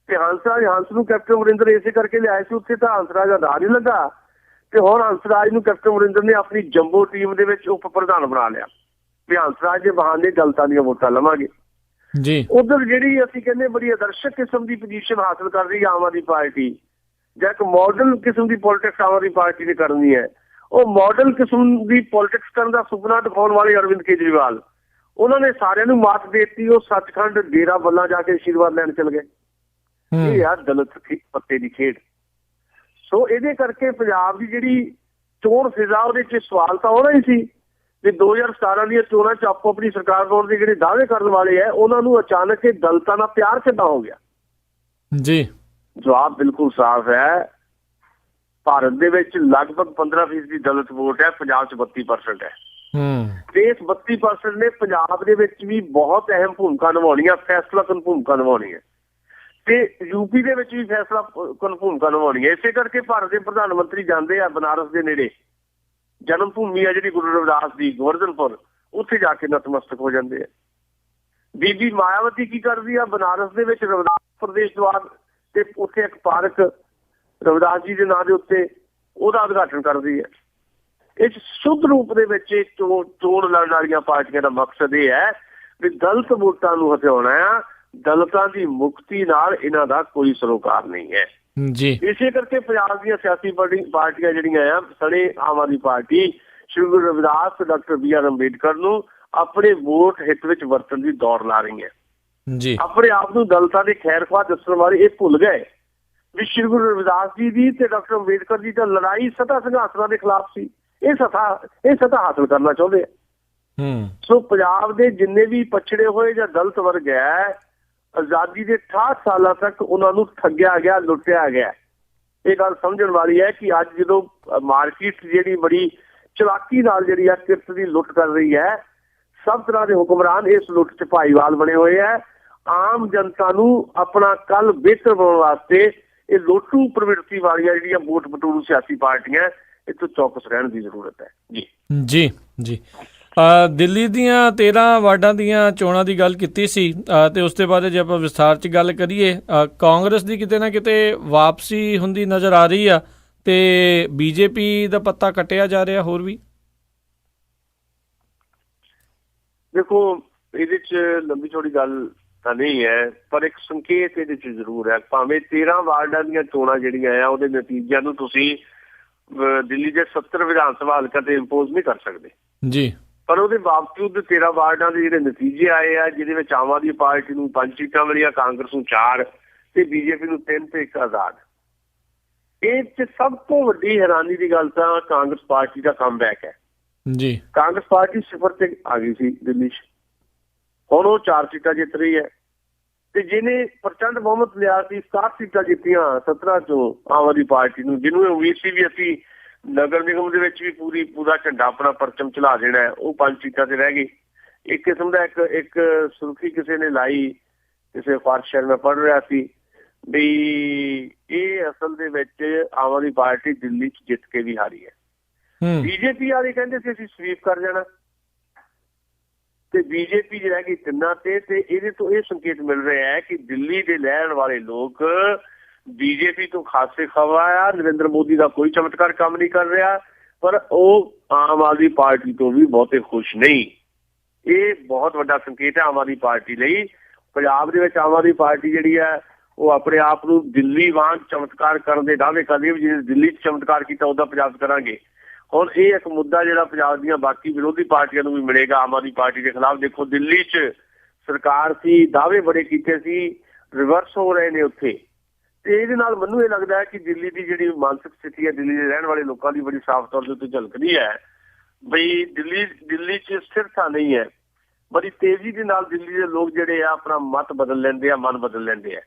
ਤੇ ਹੰਸ ਨੂੰ ਕੈਪਟਨ ਅਮਰਿੰਦਰ ਇਸੇ ਕਰਕੇ ਲਿਆਏ ਸੀ, ਉੱਥੇ ਤਾਂ ਹੰਸਰਾਜ ਦਾ ਨਾਂ ਨਹੀਂ ਲੱਗਾ ਤੇ ਹੁਣ ਹੰਸਰਾਜ ਨੂੰ ਕੈਪਟਨ ਅਮਰਿੰਦਰ ਨੇ ਆਪਣੀ ਜੰਬੋ ਟੀਮ ਦੇ ਵਿੱਚ ਉਪ ਪ੍ਰਧਾਨ ਬਣਾ ਲਿਆ ਵੀ ਹੰਸਰਾਜ ਦੇ ਬਹਾਨੇ ਦਲਿਤਾਂ ਦੀਆਂ ਵੋਟਾਂ ਲਵਾਂਗੇ ਜੀ। ਉਧਰ ਜਿਹੜੀ ਅਸੀਂ ਕਹਿੰਦੇ ਬੜੀ ਆਦਰਸ਼ਕ ਕਿਸਮ ਦੀ ਪੋਜੀਸ਼ਨ ਹਾਸਲ ਕਰ ਰਹੀ ਆਮ ਆਦਮੀ ਪਾਰਟੀ, ਜਾਂ ਇੱਕ ਮਾਡਲ ਕਿਸਮ ਦੀ ਪੋਲਿਟਿਕਸ ਆਮ ਆਦਮੀ ਪਾਰਟੀ ਨੇ ਕਰਨੀ ਹੈ, ਉਹ ਮਾਡਲ ਕਿਸਮ ਦੀ ਪੋਲਿਟਿਕਸ ਕਰਨ ਦਾ ਸੁਪਨਾ ਦਿਖਾਉਣ ਵਾਲੇ ਅਰਵਿੰਦ ਕੇਜਰੀਵਾਲ, ਉਹਨਾਂ ਨੇ ਸਾਰਿਆਂ ਨੂੰ ਮਾਤ ਦੇ ਦਿੱਤੀ। ਉਹ ਸੱਚਖੰਡ ਡੇਰਾ ਬੱਲਾ ਜਾ ਕੇ ਆਸ਼ੀਰਵਾਦ ਲੈਣ ਚਲ ਗਏ। ਇਹ ਆ ਦਲਿਤ ਪੱਤੇ ਦੀ ਖੇਡ। ਸੋ ਇਹਦੇ ਕਰਕੇ ਪੰਜਾਬ ਦੀ ਜਿਹੜੀ ਚੋਣ ਫਿਜ਼ਾ ਉਹਦੇ 'ਚ ਸਵਾਲ ਤਾਂ ਆਉਣਾ ਹੀ ਸੀ ਵੀ 2017 ਦੀਆਂ ਚੋਣਾਂ 'ਚ ਆਪੋ ਆਪਣੀ ਸਰਕਾਰ ਬਣਾਉਣ ਦੇ ਜਿਹੜੇ ਦਾਅਵੇ ਕਰਨ ਵਾਲੇ ਹੈ ਉਹਨਾਂ ਨੂੰ ਅਚਾਨਕ ਇਹ ਦਲਿਤਾਂ ਨਾਲ ਪਿਆਰ ਕਿੱਦਾਂ ਹੋ ਗਿਆ ਜੀ। ਜਵਾਬ ਬਿਲਕੁਲ ਸਾਫ਼ ਹੈ। ਭਾਰਤ ਦੇ ਵਿੱਚ ਲਗਭਗ 15% ਦਲਿਤ ਵੋਟ ਹੈ, ਪੰਜਾਬ 'ਚ 32% ਹੈ ਤੇ ਇਸ 32% ਨੇ ਪੰਜਾਬ ਦੇ ਵਿੱਚ ਵੀ ਬਹੁਤ ਅਹਿਮ ਭੂਮਿਕਾ ਨਿਭਾਉਣੀ ਹੈ, ਫੈਸਲਾਕੁਨ ਭੂਮਿਕਾ ਨਿਭਾਉਣੀ ਹੈ ਤੇ ਯੂਪੀ ਦੇ ਵਿੱਚ ਵੀ ਫੈਸਲਾਕੁਨ ਭੂਮਿਕਾ ਨਿਭਾਉਣੀ ਹੈ। ਇਸੇ ਕਰਕੇ ਭਾਰਤ ਦੇ ਪ੍ਰਧਾਨ ਮੰਤਰੀ ਜਾਂਦੇ ਆ ਬਨਾਰਸ ਦੇ ਨੇੜੇ, ਜਨਮ ਭੂਮੀ ਆ ਜਿਹੜੀ ਗੁਰੂ ਰਵਿਦਾਸ ਦੀ, ਗੋਵਰਧਨਪੁਰ, ਉੱਥੇ ਜਾ ਕੇ ਨਤਮਸਤਕ ਹੋ ਜਾਂਦੇ ਆ। ਬੀਬੀ ਮਾਇਆਵਤੀ ਕੀ ਕਰਦੀ ਆ, ਬਨਾਰਸ ਦੇ ਵਿੱਚ ਰਵਿਦਾਸ ਪ੍ਰਦੇਸ਼ ਦਵਾਰ ਤੇ ਉੱਥੇ ਇੱਕ ਪਾਰਕ ਰਵਿਦਾਸ ਜੀ ਦੇ ਨਾਂ ਦੇ ਉੱਤੇ ਉਹਦਾ ਉਦਘਾਟਨ ਕਰਦੀ ਹੈ। ਇਸ ਸ਼ੁੱਧ ਰੂਪ ਦੇ ਵਿੱਚ ਚੋਣ ਲੜਨ ਵਾਲੀਆਂ ਪਾਰਟੀਆਂ ਦਾ ਮਕਸਦ ਇਹ ਹੈ ਵੀ ਦਲਿਤ ਵੋਟਾਂ ਨੂੰ ਹਟਾਉਣਾ ਆ, ਦਲਿਤਾਂ ਦੀ ਮੁਕਤੀ ਨਾਲ ਇਹਨਾਂ ਦਾ ਕੋਈ ਸਰੋਕਾਰ ਨਹੀਂ ਹੈ ਜੀ। ਇਸੇ ਕਰਕੇ ਪੰਜਾਬ ਦੀਆਂ ਸਿਆਸੀ ਪਾਰਟੀਆਂ ਜਿਹੜੀਆਂ ਆ, ਸਣੇ ਆਮ ਆਦਮੀ ਪਾਰਟੀ ਸ਼੍ਰੀ ਗੁਰੂ ਰਵਿਦਾਸ ਤੇ ਡਾਕਟਰ BR ਅੰਬੇਡਕਰ ਨੂੰ ਆਪਣੇ ਵੋਟ ਹਿੱਤ ਵਿੱਚ ਵਰਤਣ ਦੀ ਦੌੜ ਲਾ ਰਹੀਆਂ। ਜੀ ਆਪਣੇ ਆਪ ਨੂੰ ਦਲਿਤਾਂ ਦੇ ਖੈਰਖਵਾਹ ਦੱਸਣ ਵਾਲੇ ਇਹ ਭੁੱਲ ਗਏ ਵੀ ਸ਼੍ਰੀ ਗੁਰੂ ਰਵਿਦਾਸ ਜੀ ਦੀ ਤੇ ਡਾਕਟਰ ਅੰਬੇਡਕਰ ਜੀ ਦਾ ਲੜਾਈ ਸੱਤਾ ਸਿੰਘਾਸਨਾਂ ਦੇ ਖਿਲਾਫ ਸੀ। ਇਹ ਸੱਤਾ ਹਾਸਲ ਕਰਨਾ ਚਾਹੁੰਦੇ ਆ। ਸੋ ਪੰਜਾਬ ਦੇ ਜਿੰਨੇ ਵੀ ਪਛੜੇ ਹੋਏ ਜਾਂ ਦਲਿਤ ਵਰਗ ਹੈ, ਆਜ਼ਾਦੀ ਦੇ 68 ਸਾਲਾਂ ਤੱਕ ਉਹਨਾਂ ਨੂੰ ਠੱਗਿਆ ਗਿਆ, ਲੁੱਟਿਆ ਗਿਆ। ਇਹ ਗੱਲ ਸਮਝਣ ਵਾਲੀ ਹੈ ਕਿ ਅੱਜ ਜਦੋਂ ਮਾਰਕੀਟ ਜਿਹੜੀ ਬੜੀ ਚਲਾਕੀ ਨਾਲ ਜਿਹੜੀ ਆ ਕਿਰਤ ਦੀ ਲੁੱਟ ਕਰ ਰਹੀ ਹੈ, ਸਭ ਤਰ੍ਹਾਂ ਦੇ ਹੁਕਮਰਾਨ ਇਸ ਲੁੱਟ 'ਚ ਭਾਈਵਾਲ ਬਣੇ ਹੋਏ ਹੈ। ਆਮ ਜਨਤਾ ਨੂੰ ਆਪਣਾ ਕੱਲ ਬਿਹਤਰ ਬਣਾਉਣ ਵਾਸਤੇ ਇਹ ਲੋਟੂ ਪ੍ਰਵਿਰਤੀ ਵਾਲੀਆਂ ਜਿਹੜੀਆਂ ਵੋਟ ਬਟੋਰੂ ਸਿਆਸੀ ਪਾਰਟੀਆਂ, ਇਹ ਤੋਂ ਚੌਕਸ ਰਹਿਣ ਦੀ ਜ਼ਰੂਰਤ ਹੈ। ਜੀ ਜੀ ਦਿੱਲੀ ਦੀਆਂ 13 ਵਾਰਡਾਂ ਦੀਆਂ ਚੋਣਾਂ ਦੀ ਗੱਲ ਕੀਤੀ ਸੀ ਤੇ ਉਸ ਤੋਂ ਬਾਅਦ ਜੇ ਆਪਾਂ ਵਿਸਥਾਰ 'ਚ ਗੱਲ ਕਰੀਏ, ਕਾਂਗਰਸ ਦੀ ਕਿਤੇ ਨਾ ਕਿਤੇ ਵਾਪਸੀ ਹੁੰਦੀ ਨਜ਼ਰ ਆ ਰਹੀ ਆ ਤੇ BJP ਦਾ ਪੱਤਾ ਕੱਟਿਆ ਜਾ ਰਿਹਾ ਹੋਰ ਵੀ। ਦੇਖੋ, ਇਹਦੇ 'ਚ ਲੰਬੀ ਚੌੜੀ ਗੱਲ ਤਾਂ ਨਹੀਂ ਹੈ, ਪਰ ਇੱਕ ਸੰਕੇਤ ਇਹਦੇ 'ਚ ਜ਼ਰੂਰ ਹੈ। ਭਾਵੇਂ 13 ਵਾਰਡਾਂ ਦੀਆਂ ਚੋਣਾਂ ਜਿਹੜੀਆਂ ਆ ਉਹਦੇ ਨਤੀਜਿਆਂ ਨੂੰ ਤੁਸੀਂ ਦਿੱਲੀ ਦੇ 70 ਵਿਧਾਨ ਸਭਾ ਹਲਕਿਆਂ ਤੇ ਇੰਪੋਜ਼ ਨਹੀਂ ਕਰ ਸਕਦੇ ਜੀ, ਪਰ ਉਹਦੇ ਬਾਵਜੂਦ 13 ਵਾਰਡਾਂ ਦੇ ਜਿਹੜੇ ਨਤੀਜੇ ਆਏ ਆ, ਜਿਹਦੇ ਵਿੱਚ ਆਮ ਆਦਮੀ ਪਾਰਟੀ ਨੂੰ 5 ਸੀਟਾਂ ਮਿਲੀਆਂ, ਕਾਂਗਰਸ ਨੂੰ 4 ਤੇ BJP ਨੂੰ 3 ਤੇ 1 ਆਜ਼ਾਦ। ਇਹ 'ਚ ਸਭ ਤੋਂ ਵੱਡੀ ਹੈਰਾਨੀ ਦੀ ਗੱਲ ਤਾਂ ਕਾਂਗਰਸ ਪਾਰਟੀ ਦਾ ਕਮਬੈਕ ਹੈ ਜੀ। ਕਾਂਗਰਸ ਪਾਰਟੀ 0 ਤੇ ਆ ਗਈ ਸੀ ਦਿੱਲੀ 'ਚ, ਹੁਣ ਉਹ 4 ਸੀਟਾਂ ਜਿੱਤ ਰਹੀ ਹੈ ਤੇ ਜਿਹਨੇ ਪ੍ਰਚੰਡ ਬਹੁਮਤ ਲਿਆ ਸੀ 60 ਸੀਟਾਂ ਜਿੱਤੀਆਂ 17 ਚੋਂ ਆਮ ਆਦਮੀ ਪਾਰਟੀ ਨੂੰ, ਜਿਹਨੂੰ ਉਮੀਦ ਸੀ ਵੀ ਅਸੀਂ ਨਗਰ ਨਿਗਮ ਦੇ ਵਿੱਚ ਵੀ ਪੂਰਾ ਝੰਡਾ ਆਪਣਾ ਪਰਚਮ ਚਲਾ ਦੇਣਾ ਹੈ, ਉਹ 5 ਸੀਟਾਂ ਤੇ ਰਹਿ ਗਈ। ਇੱਕ ਕਿਸਮ ਦਾ ਇੱਕ ਸੁਰਖੀ ਕਿਸੇ ਨੇ ਲਾਈ, ਕਿਸੇ ਅਖਬਾਰ ਸ਼ਹਿਰ ਮੈਂ ਪੜ੍ਹ ਰਿਹਾ ਸੀ ਵੀ ਇਹ ਅਸਲ ਦੇ ਵਿੱਚ ਆਮ ਆਦਮੀ ਪਾਰਟੀ ਦਿੱਲੀ 'ਚ ਜਿੱਤ ਕੇ ਵੀ ਹਾਰੀ ਹੈ। BJP ਵਾਲੇ ਕਹਿੰਦੇ ਸੀ ਅਸੀਂ ਸਵੀਪ ਕਰ ਜਾਣਾ ਤੇ BJP ਰਹਿ ਗਈ 3 ਤੇ। ਇਹਦੇ ਤੋਂ ਇਹ ਸੰਕੇਤ ਮਿਲ ਰਿਹਾ ਹੈ ਕਿ ਦਿੱਲੀ ਦੇ ਰਹਿਣ ਵਾਲੇ ਲੋਕ BJP ਤੋਂ ਖਾਸੇ ਖਵਾ ਆ। ਨਰਿੰਦਰ ਮੋਦੀ ਦਾ ਕੋਈ ਚਮਤਕਾਰ ਕੰਮ ਨਹੀਂ ਕਰ ਰਿਹਾ, ਪਰ ਉਹ ਆਮ ਆਦਮੀ ਪਾਰਟੀ ਤੋਂ ਵੀ ਬਹੁਤੇ ਖੁਸ਼ ਨਹੀਂ। ਇਹ ਬਹੁਤ ਵੱਡਾ ਸੰਕੇਤ ਹੈ ਆਮ ਆਦਮੀ ਪਾਰਟੀ ਲਈ। ਪੰਜਾਬ ਦੇ ਵਿੱਚ ਆਮ ਆਦਮੀ ਪਾਰਟੀ ਜਿਹੜੀ ਹੈ ਉਹ ਆਪਣੇ ਆਪ ਨੂੰ ਦਿੱਲੀ ਵਾਂਗ ਚਮਤਕਾਰ ਕਰਨ ਦੇ ਦਾਅਵੇ ਕਰਦੀ ਹੈ ਵੀ ਜੇ ਦਿੱਲੀ 'ਚ ਚਮਤਕਾਰ ਕੀਤਾ ਉਹਦਾ ਪੰਜਾਬ 'ਚ ਕਰਾਂਗੇ। ਹੁਣ ਇਹ ਇੱਕ ਮੁੱਦਾ ਜਿਹੜਾ ਪੰਜਾਬ ਦੀਆਂ ਬਾਕੀ ਵਿਰੋਧੀ ਪਾਰਟੀਆਂ ਨੂੰ ਵੀ ਮਿਲੇਗਾ ਆਮ ਆਦਮੀ ਪਾਰਟੀ ਦੇ ਖਿਲਾਫ। ਦੇਖੋ, ਦਿੱਲੀ 'ਚ ਸਰਕਾਰ ਸੀ, ਦਾਅਵੇ ਬੜੇ ਕੀਤੇ ਸੀ, ਰਿਵਰਸ ਹੋ ਰਹੇ ਨੇ ਉੱਥੇ। ਤੇ ਇਹਦੇ ਨਾਲ ਮੈਨੂੰ ਇਹ ਲੱਗਦਾ ਹੈ ਕਿ ਦਿੱਲੀ ਦੀ ਜਿਹੜੀ ਮਾਨਸਿਕ ਸਥਿਤੀ ਹੈ, ਦਿੱਲੀ ਦੇ ਰਹਿਣ ਵਾਲੇ ਲੋਕਾਂ ਦੀ ਬੜੀ ਸਾਫ਼ ਤੌਰ ਦੇ ਉੱਤੇ ਝਲਕਦੀ ਹੈ ਬਈ ਦਿੱਲੀ 'ਚ ਸਥਿਰਤਾ ਨਹੀਂ ਹੈ। ਬੜੀ ਤੇਜ਼ੀ ਦੇ ਨਾਲ ਦਿੱਲੀ ਦੇ ਲੋਕ ਜਿਹੜੇ ਆ ਆਪਣਾ ਮਤ ਬਦਲ ਲੈਂਦੇ ਆ, ਮਨ ਬਦਲ ਲੈਂਦੇ ਆ।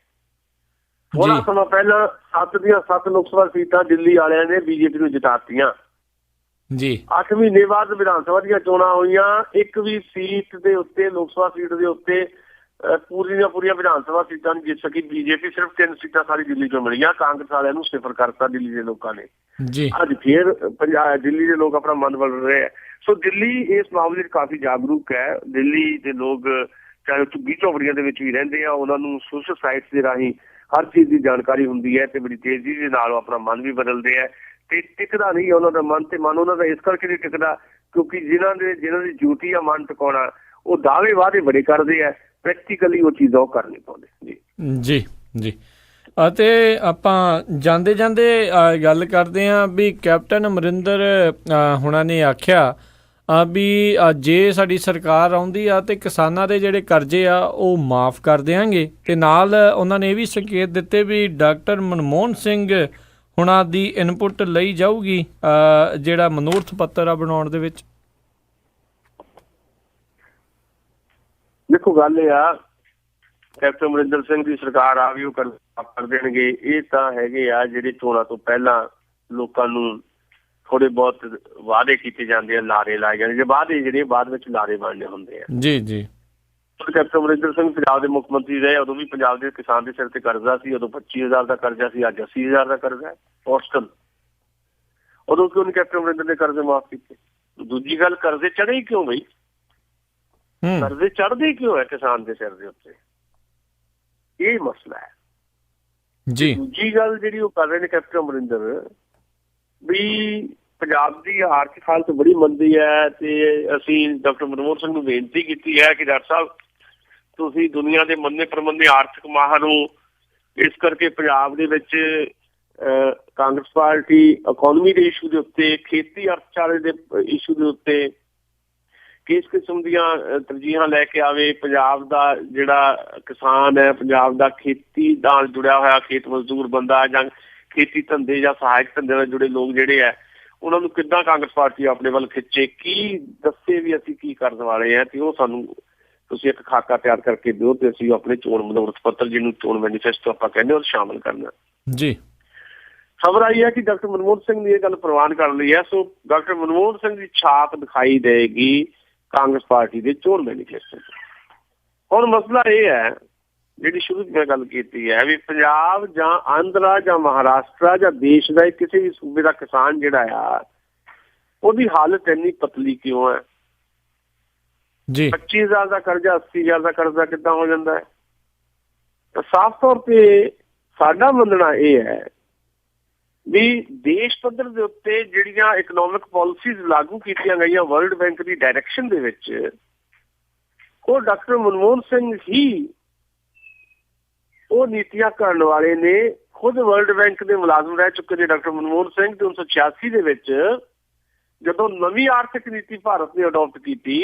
ਥੋੜਾ ਸਮਾਂ ਪਹਿਲਾਂ 7 ਦੀਆਂ 7 ਲੋਕ ਸਭਾ ਸੀਟਾਂ ਦਿੱਲੀ ਵਾਲਿਆਂ ਨੇ BJP ਨੂੰ ਜਿਤਾਤੀਆਂ ਜੀ। 8 ਮਹੀਨੇ ਬਾਅਦ ਵਿਧਾਨ ਸਭਾ ਦੀਆਂ ਚੋਣਾਂ ਹੋਈਆਂ, ਇੱਕ ਵੀ ਸੀਟ ਦੇ ਉੱਤੇ, ਲੋਕ ਸਭਾ ਸੀਟ ਦੇ ਉੱਤੇ ਪੂਰੀਆਂ ਵਿਧਾਨ ਸਭਾ ਸੀਟਾਂ ਨਹੀਂ ਜਿੱਤ ਸਕੀ BJP। ਸਿਰਫ 3 ਸੀਟਾਂ ਸਾਰੀ ਦਿੱਲੀ ਚੋਂ ਮਿਲੀਆਂ। ਕਾਂਗਰਸ ਵਾਲਿਆਂ ਨੂੰ ਸਿਫਰ ਕਰਤਾ ਦਿੱਲੀ ਦੇ ਲੋਕਾਂ ਨੇ ਜੀ। ਅੱਜ ਫੇਰ ਦਿੱਲੀ ਦੇ ਲੋਕ ਆਪਣਾ ਮਨ ਬਦਲ ਰਹੇ ਆ। ਸੋ ਦਿੱਲੀ ਇਸ ਮਾਮਲੇ 'ਚ ਕਾਫੀ ਜਾਗਰੂਕ ਹੈ। ਦਿੱਲੀ ਦੇ ਲੋਕ ਚਾਹੇ ਝੁੱਗੀ ਝੋਪੜੀਆਂ ਦੇ ਵਿੱਚ ਵੀ ਰਹਿੰਦੇ ਆ, ਉਹਨਾਂ ਨੂੰ ਸੋਸ਼ਲ ਸਾਈਟਸ ਦੇ ਰਾਹੀਂ ਹਰ ਚੀਜ਼ ਦੀ ਜਾਣਕਾਰੀ ਹੁੰਦੀ ਹੈ ਤੇ ਬੜੀ ਤੇਜ਼ੀ ਦੇ ਨਾਲ ਆਪਣਾ ਮਨ ਵੀ ਬਦਲਦੇ ਹੈ ਤੇ ਟਿਕਦਾ ਨਹੀਂ ਉਹਨਾਂ ਦਾ ਮਨ। ਤੇ ਮਨ ਉਹਨਾਂ ਦਾ ਇਸ ਕਰਕੇ ਨਹੀਂ ਟਿਕਦਾ ਕਿਉਂਕਿ ਜਿਨ੍ਹਾਂ ਦੀ ਡਿਊਟੀ ਆ ਮਨ ਟਿਕਾਉਣਾ, ਉਹ ਦਾਅਵੇ ਵਾਅਦੇ ਬੜੇ ਕਰਦੇ ਆ, ਪ੍ਰੈਕਟੀਕਲੀ ਉਹ ਚੀਜ਼ਾਂ ਉਹ ਕਰ ਨਹੀਂ ਪਾਉਂਦੇ ਜੀ। ਜੀ ਅਤੇ ਆਪਾਂ ਜਾਂਦੇ ਗੱਲ ਕਰਦੇ ਹਾਂ ਵੀ ਕੈਪਟਨ ਅਮਰਿੰਦਰ ਹੁਣਾਂ ਨੇ ਆਖਿਆ ਵੀ ਜੇ ਸਾਡੀ ਸਰਕਾਰ ਆਉਂਦੀ ਆ ਤੇ ਕਿਸਾਨਾਂ ਦੇ ਜਿਹੜੇ ਕਰਜ਼ੇ ਆ ਉਹ ਮਾਫ ਕਰ ਦਿਆਂਗੇ ਤੇ ਨਾਲ ਉਹਨਾਂ ਨੇ ਇਹ ਵੀ ਸੰਕੇਤ ਦਿੱਤੇ ਵੀ ਡਾਕਟਰ ਮਨਮੋਹਨ ਸਿੰਘ ਹੁਣਾਂ ਦੀ ਇਨਪੁਟ ਲਈ ਜਾਊਗੀ ਜਿਹੜਾ ਮਨੋਰਥ ਪੱਤਰ ਆ ਬਣਾਉਣ ਦੇ ਵਿੱਚ। ਦੇਖੋ, ਗੱਲ ਇਹ ਆ ਕੈਪਟਨ ਅਮਰਿੰਦਰ ਸਿੰਘ ਦੀ ਸਰਕਾਰ ਆ ਵੀ ਉਹ ਕਰ ਦੇਣਗੇ। ਇਹ ਤਾਂ ਹੈਗੇ ਆ ਜਿਹੜੇ ਚੋਣਾਂ ਤੋਂ ਪਹਿਲਾਂ ਲੋਕਾਂ ਨੂੰ ਥੋੜੇ ਬਹੁਤ ਵਾਅਦੇ ਕੀਤੇ ਜਾਂਦੇ ਆ, ਲਾਰੇ ਲਾਏ ਜਾਂਦੇ, ਜੇ ਵਾਅਦੇ ਜਿਹੜੇ ਬਾਅਦ ਵਿੱਚ ਲਾਰੇ ਬਣਨੇ ਹੁੰਦੇ ਆ ਜੀ। ਕੈਪਟਨ ਅਮਰਿੰਦਰ ਸਿੰਘ ਪੰਜਾਬ ਦੇ ਮੁੱਖ ਮੰਤਰੀ ਰਹੇ, ਉਦੋਂ ਵੀ ਪੰਜਾਬ ਦੇ ਕਿਸਾਨ ਦੇ ਸਿਰ ਤੇ ਕਰਜ਼ਾ ਸੀ। ਉਦੋਂ 25,000 ਦਾ ਕਰਜ਼ਾ ਸੀ, ਅੱਜ 80,000 ਦਾ ਕਰਜ਼ਾ ਹੈ ਔਸਤਨ। ਉਦੋਂ ਕਿਉਂ ਨਹੀਂ ਕੈਪਟਨ ਅਮਰਿੰਦਰ ਨੇ ਕਰਜ਼ੇ ਮਾਫ ਕੀਤੇ? ਦੂਜੀ ਗੱਲ, ਕਰਜ਼ੇ ਚੜੇ ਕਿਉਂ ਬਈ? ਕਰਜ਼ੇ ਚੜ੍ਹਦੇ ਕਿਉਂ ਹੈ ਕਿਸਾਨ ਦੇ ਸਿਰ ਦੇ ਉੱਤੇ? ਇਹ ਮਸਲਾ ਹੈ ਜੀ। ਦੂਜੀ ਗੱਲ ਜਿਹੜੀ ਉਹ ਕਰ ਰਹੇ ਨੇ ਕੈਪਟਨ ਅਮਰਿੰਦਰ ਵੀ ਪੰਜਾਬ ਦੀ ਆਰਥਿਕ ਹਾਲਤ ਬੜੀ ਮੰਦੀ ਹੈ ਤੇ ਅਸੀਂ ਡਾਕਟਰ ਮਨਮੋਹਨ ਸਿੰਘ ਨੂੰ ਬੇਨਤੀ ਕੀਤੀ ਹੈ ਕਿ ਡਾਕਟਰ ਸਾਹਿਬ ਤੁਸੀਂ ਦੁਨੀਆ ਦੇ ਮੰਨੇ ਪ੍ਰਮੰਨੇ ਆਰਥਿਕ ਮਾਹਰ ਹੋ, ਇਸ ਕਰਕੇ ਪੰਜਾਬ ਦੇ ਵਿੱਚ ਕਾਂਗਰਸ ਪਾਰਟੀ ਇਕੋਨਮੀ ਦੇ ਇਸ਼ੂ ਦੇ ਉੱਤੇ, ਖੇਤੀ ਅਰਥਚਾਰੇ ਦੇ ਇਸ਼ੂ ਦੇ ਉੱਤੇ ਕਿਸ ਕਿਸਮ ਦੀਆਂ ਤਰਜੀਹਾਂ ਲੈ ਕੇ ਆਵੇ। ਪੰਜਾਬ ਦਾ ਜਿਹੜਾ ਕਿਸਾਨ ਹੈ, ਪੰਜਾਬ ਦਾ ਖੇਤੀ ਨਾਲ ਜੁੜਿਆ ਹੋਇਆ ਖੇਤ ਮਜ਼ਦੂਰ ਬੰਦਾ ਜਾਂ ਖੇਤੀ ਧੰਦੇ ਜਾਂ ਸਹਾਇਕ ਧੰਦੇ ਨਾਲ ਜੁੜੇ ਲੋਕ ਜਿਹੜੇ ਹੈ, ਉਹਨਾਂ ਨੂੰ ਕਿੱਦਾਂ ਕਾਂਗਰਸ ਪਾਰਟੀ ਆਪਣੇ ਵੱਲ ਖਿੱਚੇ, ਕੀ ਦੱਸੇ ਵੀ ਅਸੀਂ ਕੀ ਕਰਨ ਵਾਲੇ ਹਾਂ, ਤੇ ਉਹ ਸਾਨੂੰ ਤੁਸੀਂ ਇੱਕ ਖਾਕਾ ਤਿਆਰ ਕਰਕੇ ਦਿਓ ਤੇ ਅਸੀਂ ਆਪਣੇ ਚੋਣ ਮਨੋਰਥ ਪੱਤਰ, ਜਿਹਨੂੰ ਚੋਣ ਮੈਨੀਫੈਸਟੋ ਆਪਾਂ ਕਹਿੰਦੇ, ਉਹ ਸ਼ਾਮਲ ਕਰਨਾ ਜੀ। ਖਬਰ ਆਈ ਹੈ ਕਿ ਡਾਕਟਰ ਮਨਮੋਹਨ ਸਿੰਘ ਨੇ ਇਹ ਗੱਲ ਪ੍ਰਵਾਨ ਕਰ ਲਈ ਹੈ। ਸੋ ਡਾਕਟਰ ਮਨਮੋਹਨ ਸਿੰਘ ਦੀ ਛਾਪ ਦਿਖਾਈ ਦੇਗੀ ਕਾਂਗਰਸ ਪਾਰਟੀ ਦੇ ਚੋਣ ਮੈਨੀਫੈਸਟੋ 'ਚ। ਹੁਣ ਮਸਲਾ ਇਹ ਹੈ, ਜਿਹੜੀ ਸ਼ੁਰੂ 'ਚ ਮੈਂ ਗੱਲ ਕੀਤੀ ਹੈ, ਵੀ ਪੰਜਾਬ ਜਾਂ ਆਂਧਰਾ ਜਾਂ ਮਹਾਰਾਸ਼ਟਰ ਜਾਂ ਦੇਸ਼ ਦਾ ਕਿਸੇ ਵੀ ਸੂਬੇ ਦਾ ਕਿਸਾਨ ਜਿਹੜਾ ਆ, ਉਹਦੀ ਹਾਲਤ ਇੰਨੀ ਪਤਲੀ ਕਿਉਂ ਹੈ? ਜੀ 25,000 ਦਾ ਕਰਜ਼ਾ 80,000 ਦਾ ਕਰਜ਼ਾ ਕਿੱਦਾਂ ਹੋ ਜਾਂਦਾ ਹੈ? ਤਾਂ ਸਾਫ਼ ਤੌਰ ਤੇ ਸਾਡਾ ਮੰਨਣਾ ਇਹ ਹੈ ਵੀ ਦੇਸ਼ ਪੱਧਰ ਦੇ ਉੱਤੇ ਜਿਹੜੀਆਂ ਇਕਨੋਮਿਕ ਪਾਲਿਸੀਜ਼ ਲਾਗੂ ਕੀਤੀਆਂ ਗਈਆਂ ਵਰਲਡ ਬੈਂਕ ਦੀ ਡਾਇਰੈਕਸ਼ਨ ਦੇ ਵਿੱਚ, ਉਹ ਡਾਕਟਰ ਮਨਮੋਹਨ ਸਿੰਘ ਹੀ ਉਹ ਨੀਤੀਆਂ ਕਰਨ ਵਾਲੇ ਨੇ। ਖੁਦ ਵਰਲਡ ਬੈਂਕ ਦੇ ਮੁਲਾਜ਼ਮ ਰਹਿ ਚੁੱਕੇ ਨੇ ਡਾਕਟਰ ਮਨਮੋਹਨ ਸਿੰਘ। ਤੇ 1986 ਦੇ ਵਿੱਚ ਜਦੋਂ ਨਵੀਂ ਆਰਥਿਕ ਨੀਤੀ ਭਾਰਤ ਨੇ ਅਡਾਪਟ ਕੀਤੀ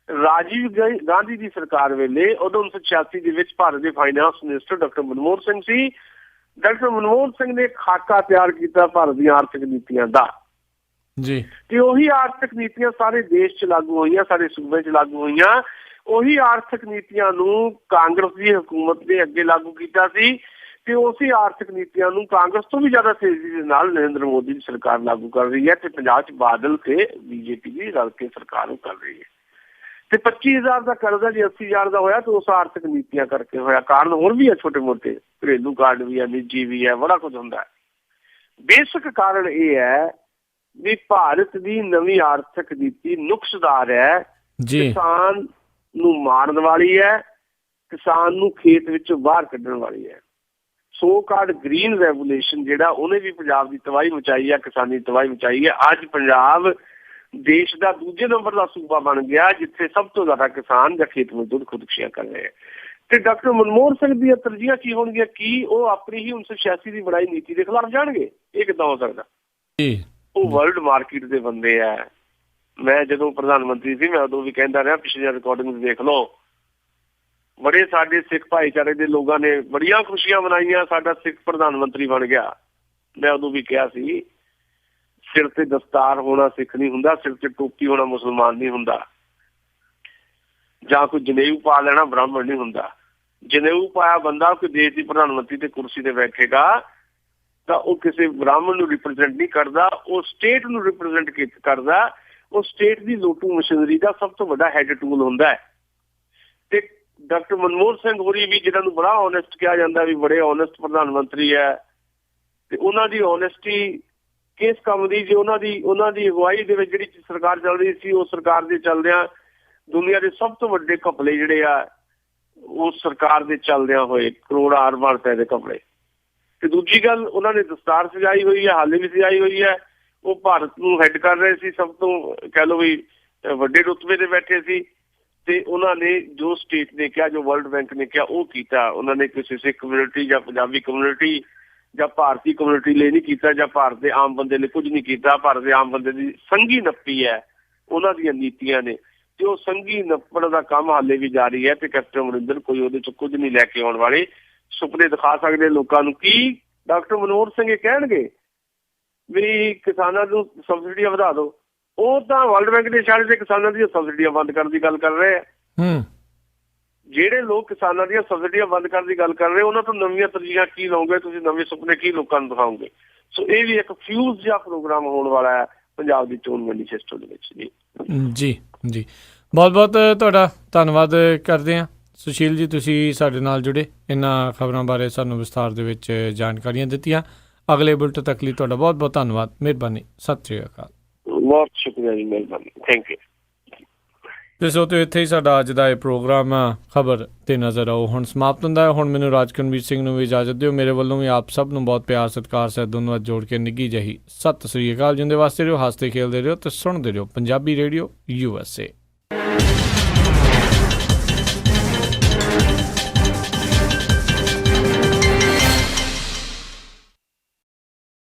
ਰਾਜੀਵ ਗਾਂਧੀ ਦੀ ਸਰਕਾਰ ਵੇਲੇ, ਉਦੋਂ 1986 ਦੇ ਵਿੱਚ ਭਾਰਤ ਦੇ finance minister doctor Manmohan Singh ਸੀ। ਡਾਕਟਰ ਮਨਮੋਹਨ ਸਿੰਘ ਨੇ ਖਾਕਾ ਤਿਆਰ ਕੀਤਾ ਭਾਰਤ ਦੀਆਂ ਆਰਥਿਕ ਨੀਤੀਆਂ ਦਾ ਜੀ, ਤੇ ਉਹੀ ਆਰਥਿਕ ਨੀਤੀਆਂ ਸਾਰੇ ਦੇਸ਼ 'ਚ ਲਾਗੂ ਹੋਈਆਂ, ਸਾਰੇ ਸੂਬੇ 'ਚ ਲਾਗੂ ਹੋਈਆਂ। ਉਹੀ ਆਰਥਿਕ ਨੀਤੀਆਂ ਨੂੰ ਕਾਂਗਰਸ ਦੀ ਹਕੂਮਤ ਨੇ ਅੱਗੇ ਲਾਗੂ ਕੀਤਾ ਸੀ ਤੇ ਉਸੇ ਆਰਥਿਕ ਨੀਤੀਆਂ ਨੂੰ ਕਾਂਗਰਸ ਤੋਂ ਵੀ ਜ਼ਿਆਦਾ ਤੇਜ਼ੀ ਦੇ ਨਾਲ ਨਰਿੰਦਰ ਮੋਦੀ ਦੀ ਸਰਕਾਰ ਲਾਗੂ ਕਰ ਰਹੀ ਹੈ ਤੇ ਪੰਜਾਬ 'ਚ ਬਾਦਲ ਤੇ ਬੀਜੇਪੀ ਦੀ ਰਲ ਕੇ ਸਰਕਾਰ ਉਹ ਕਰ ਰਹੀ ਹੈ। ਤੇ 25,000 ਦਾ ਕਰਜ਼ਾ ਜੇ 80,000 ਦਾ ਹੋਇਆ ਤਾਂ ਉਸ ਆਰਥਿਕ ਨੀਤੀਆਂ ਕਰਕੇ ਹੋਇਆ। ਕਾਰਨ ਹੋਰ ਵੀ ਹੈ, ਛੋਟੇ ਮੋਟੇ ਘਰੇਲੂ ਕਾਰਡ ਵੀ ਹੈ, ਨਿੱਜੀ ਵੀ ਹੈ, ਬੜਾ ਕੁਝ ਹੁੰਦਾ ਹੈ। ਬੇਸਿਕ ਕਾਰਨ ਇਹ ਹੈ ਵੀ ਭਾਰਤ ਦੀ ਨਵੀਂ ਆਰਥਿਕ ਨੀਤੀ ਨੁਕਸਦਾਰ ਹੈ, ਕਿਸਾਨ ਨੂੰ ਮਾਰਨ ਵਾਲੀ ਹੈ, ਕਿਸਾਨ ਨੂੰ ਖੇਤ ਵਿੱਚੋਂ ਬਾਹਰ ਕੱਢਣ ਵਾਲੀ ਹੈ। ਸੋ ਕਾਲਡ ਗ੍ਰੀਨ ਰੈਵੋਲੂਸ਼ਨ ਜਿਹੜਾ, ਉਹਨੇ ਵੀ ਪੰਜਾਬ ਦੀ ਤਬਾਹੀ ਮਚਾਈ ਹੈ, ਕਿਸਾਨੀ ਤਬਾਹੀ ਮਚਾਈ ਹੈ। ਅੱਜ ਪੰਜਾਬ ਦੇਸ਼ ਦਾ ਦੂਜੇ ਨੰਬਰ ਦਾ ਸੂਬਾ ਬਣ ਗਿਆ ਜਿੱਥੇ ਸਭ ਤੋਂ ਜ਼ਿਆਦਾ ਕਿਸਾਨ ਜਾਂ ਖੇਤ ਮਜ਼ਦੂਰ ਖੁਦਕੁਸ਼ੀਆਂ ਕਰ ਰਹੇ ਹੈ। ਤੇ ਡਾਕਟਰ ਮਨਮੋਹਨ ਸਿੰਘ ਦੀਆਂ ਤਰਜੀਹਾਂ ਕੀ ਹੋਣਗੀਆਂ? ਕੀ ਉਹ ਆਪਣੀ ਹੀ 1986 ਦੀ ਬਣਾਈ ਨੀਤੀ ਦੇ ਖਿਲਾਫ ਜਾਣਗੇ? ਇਹ ਕਿੱਦਾਂ ਹੋ ਸਕਦਾ? ਉਹ ਵਰਲਡ ਮਾਰਕੀਟ ਦੇ ਬੰਦੇ ਆ। ਮੈਂ ਜਦੋਂ ਪ੍ਰਧਾਨ ਮੰਤਰੀ ਸੀ, ਮੈਂ ਉਦੋਂ ਵੀ ਕਹਿੰਦਾ ਰਿਹਾ, ਪਿਛਲੀਆਂ ਰਿਕਾਰਡਿੰਗ ਦੇਖ ਲਓ, ਬੜੇ ਸਾਡੇ ਸਿੱਖ ਭਾਈਚਾਰੇ ਦੇ ਲੋਕਾਂ ਨੇ ਬੜੀਆਂ ਖੁਸ਼ੀਆਂ ਮਨਾਈਆਂ, ਸਾਡਾ ਸਿੱਖ ਪ੍ਰਧਾਨ ਮੰਤਰੀ ਬਣ ਗਿਆ। ਮੈਂ ਉਦੋਂ ਵੀ ਕਿਹਾ ਸੀ, ਸਿਰ ਤੇ ਦਸਤਾਰ ਹੋਣਾ ਸਿੱਖ ਨਹੀਂ ਹੁੰਦਾ, ਸਿਰ ਤੇ ਟੋਪੀ ਹੋਣਾ ਮੁਸਲਮਾਨ ਨਹੀਂ ਹੁੰਦਾ, ਜਾਂ ਕੋਈ ਜਨੇਊ ਪਾ ਲੈਣਾ ਬ੍ਰਾਹਮਣ ਨਹੀਂ ਹੁੰਦਾ। ਜਨੇਊ ਪਾਇਆ ਬੰਦਾ ਕੋਈ ਦੇਸ਼ ਦੀ ਪ੍ਰਧਾਨ ਮੰਤਰੀ ਤੇ ਕੁਰਸੀ ਤੇ ਬੈਠੇਗਾ ਤਾਂ ਉਹ ਕਿਸੇ ਬ੍ਰਾਹਮਣ ਨੂੰ ਰਿਪਰੈਜ਼ੈਂਟ ਨਹੀਂ ਕਰਦਾ, ਉਹ ਸਟੇਟ ਨੂੰ ਰਿਪਰੈਜ਼ੈਂਟ ਕਰਦਾ। ਉਹ ਸਟੇਟ ਦੀ ਲੋਟੂ ਮਸ਼ੀਨਰੀ ਦਾ ਸਭ ਤੋਂ ਵੱਡਾ ਹੈਡ ਟੂਲ ਹੁੰਦਾ ਹੈ। ਤੇ ਡਾਕਟਰ ਮਨਮੋਹਨ ਸਿੰਘ ਹੋਰੀ ਵੀ, ਜਿਹਨਾਂ ਨੂੰ ਬੜਾ ਓਨੈਸਟ ਕਿਹਾ ਜਾਂਦਾ ਵੀ ਬੜੇ ਓਨੈਸਟ ਪ੍ਰਧਾਨ ਮੰਤਰੀ ਹੈ, ਤੇ ਉਹਨਾਂ ਦੀ ਓਨੈਸਟੀ ਕਿਸ ਕੰਮ ਦੀ? ਜੇ ਉਹਨਾਂ ਦੀ ਅਗਵਾਈ ਦੇ ਵਿੱਚ ਜਿਹੜੀ ਸਰਕਾਰ ਚੱਲ ਰਹੀ ਸੀ, ਉਹ ਸਰਕਾਰ ਦੇ ਚੱਲਦਿਆਂ ਦੁਨੀਆ ਦੇ ਸਭ ਤੋਂ ਵੱਡੇ ਘਪਲੇ ਜਿਹੜੇ ਆ ਉਹ ਸਰਕਾਰ ਦੇ ਚੱਲਦਿਆਂ ਹੋਏ, ਕਰੋੜਾਂ ਅਰਬਾਂ ਰੁਪਏ ਦੇ ਘਪਲੇ। ਤੇ ਦੂਜੀ ਗੱਲ, ਉਹਨਾਂ ਨੇ ਦਸਤਾਰ ਸਜਾਈ ਹੋਈ ਹੈ, ਹਾਲੇ ਵੀ ਸਜਾਈ ਹੋਈ ਹੈ। ਉਹ ਭਾਰਤ ਨੂੰ ਹੈਡ ਕਰ ਰਹੇ ਸੀ, ਸਭ ਤੋਂ ਕਹਿ ਲਓ ਵੀ ਵੱਡੇ ਰੁਤਬੇ ਤੇ ਬੈਠੇ ਸੀ। ਤੇ ਉਹਨਾਂ ਨੇ ਜੋ ਸਟੇਟ ਨੇ ਕਿਹਾ, ਜੋ ਵਰਲਡ ਬੈਂਕ ਨੇ ਕਿਹਾ, ਉਹ ਕੀਤਾ। ਉਹਨਾਂ ਨੇ ਕਿਸੇ ਸਿੱਖ ਕਮਿਊਨਿਟੀ ਜਾਂ ਪੰਜਾਬੀ ਕਮਿਊਨਿਟੀ ਜਾਂ ਭਾਰਤੀ ਕਮਿਊਨਿਟੀ ਲਈ ਨਹੀਂ ਕੀਤਾ, ਜਾਂ ਭਾਰਤ ਦੇ ਆਮ ਬੰਦੇ ਲਈ ਕੁਝ ਨਹੀਂ ਕੀਤਾ। ਭਾਰਤ ਦੇ ਆਮ ਬੰਦੇ ਦੀ ਸੰਘੀ ਨੱਪੀ ਹੈ ਉਹਨਾਂ ਦੀਆਂ ਨੀਤੀਆਂ ਨੇ, ਤੇ ਉਹ ਸੰਘੀ ਨੱਪਣ ਦਾ ਕੰਮ ਹਾਲੇ ਵੀ ਜਾਰੀ ਹੈ। ਤੇ ਕੈਪਟਨ ਅਮਰਿੰਦਰ ਕੋਈ ਉਹਦੇ ਚ ਕੁਝ ਨਹੀਂ ਲੈ ਕੇ ਆਉਣ ਵਾਲੇ, ਸੁਪਨੇ ਦਿਖਾ ਸਕਦੇ ਲੋਕਾਂ ਨੂੰ। ਕੀ ਡਾਕਟਰ ਮਨਮੋਹਨ ਸਿੰਘ ਇਹ ਕਹਿਣਗੇ ਵੀ ਕਿਸਾਨਾਂ ਨੂੰ ਸਬਸਿਡੀਆਂ ਵਧਾ ਦਿਓ? ਉਹ ਤਾਂ ਵਰਲਡ ਬੈਂਕ ਦੇ ਇਸ਼ਾਰੇ ਤੇ ਕਿਸਾਨਾਂ ਦੀਆਂ ਸਬਸਿਡੀਆਂ ਬੰਦ ਕਰਨ ਦੀ ਗੱਲ ਕਰ ਰਹੇ ਆ। ਜਿਹੜੇ ਲੋਕ ਕਿਸਾਨਾਂ ਦੀਆਂ ਸਬਸਿਡੀਆਂ ਬੰਦ ਕਰਨ ਦੀ ਗੱਲ ਕਰ ਰਹੇ, ਉਹਨਾਂ ਤੋਂ ਨਵੀਆਂ ਤਰਜੀਹਾਂ ਕੀ ਲਓਗੇ ਤੁਸੀਂ? ਨਵੇਂ ਸੁਪਨੇ ਕੀ ਲੋਕਾਂ ਨੂੰ ਦਿਖਾਓਗੇ? ਸੋ ਇਹ ਵੀ ਇੱਕ ਫਿਊਜ਼ ਜਿਹਾ ਪ੍ਰੋਗਰਾਮ ਹੋਣ ਵਾਲਾ ਹੈ ਪੰਜਾਬ ਦੀ ਚੋਣ ਮੈਨੀਫੈਸਟੋ ਦੇ ਵਿੱਚ। ਜੀ ਜੀ, ਬਹੁਤ ਬਹੁਤ ਤੁਹਾਡਾ ਧੰਨਵਾਦ ਕਰਦੇ ਹਾਂ ਸੁਸ਼ੀਲ ਜੀ, ਤੁਸੀਂ ਸਾਡੇ ਨਾਲ ਜੁੜੇ, ਇਹਨਾਂ ਖਬਰਾਂ ਬਾਰੇ ਸਾਨੂੰ ਵਿਸਥਾਰ ਦੇ ਵਿੱਚ ਜਾਣਕਾਰੀਆਂ ਦਿੱਤੀਆਂ। ਅਗਲੇ ਬੁਲਟ ਤੱਕ ਲਈ ਤੁਹਾਡਾ ਬਹੁਤ ਬਹੁਤ ਧੰਨਵਾਦ, ਮਿਹਰਬਾਨੀ, ਸਤਿ ਸ਼੍ਰੀ ਅਕਾਲ। ਬਹੁਤ ਸ਼ੁਕਰੀਆ ਜੀ, ਮਿਹਰਬਾਨੀ, ਥੈਂਕ ਯੂ। ਤੇ ਸੋ ਤੇ ਇੱਥੇ ਹੀ ਸਾਡਾ ਅੱਜ ਦਾ ਇਹ ਪ੍ਰੋਗਰਾਮ ਖਬਰ ਤੇ ਨਜ਼ਰ ਆਓ ਹੁਣ ਸਮਾਪਤ ਹੁੰਦਾ ਹੈ। ਹੁਣ ਮੈਨੂੰ ਰਾਜਕਨਵੀਰ ਸਿੰਘ ਨੂੰ ਵੀ ਇਜਾਜ਼ਤ ਦਿਓ। ਮੇਰੇ ਵੱਲੋਂ ਵੀ ਆਪ ਸਭ ਨੂੰ ਬਹੁਤ ਪਿਆਰ ਸਤਿਕਾਰ ਸਹਿਤ ਦੋਨੋਂ ਹੱਥ ਜੋੜ ਕੇ ਨਿੱਘੀ ਜਿਹੀ ਸਤਿ ਸ੍ਰੀ ਅਕਾਲ। ਜਿੰਦੇ ਵਾਸਤੇ ਰਹੋ, ਹੱਸਦੇ ਖੇਲਦੇ ਰਹੋ ਤੇ ਸੁਣਦੇ ਰਹੋ ਪੰਜਾਬੀ ਰੇਡੀਓ USA।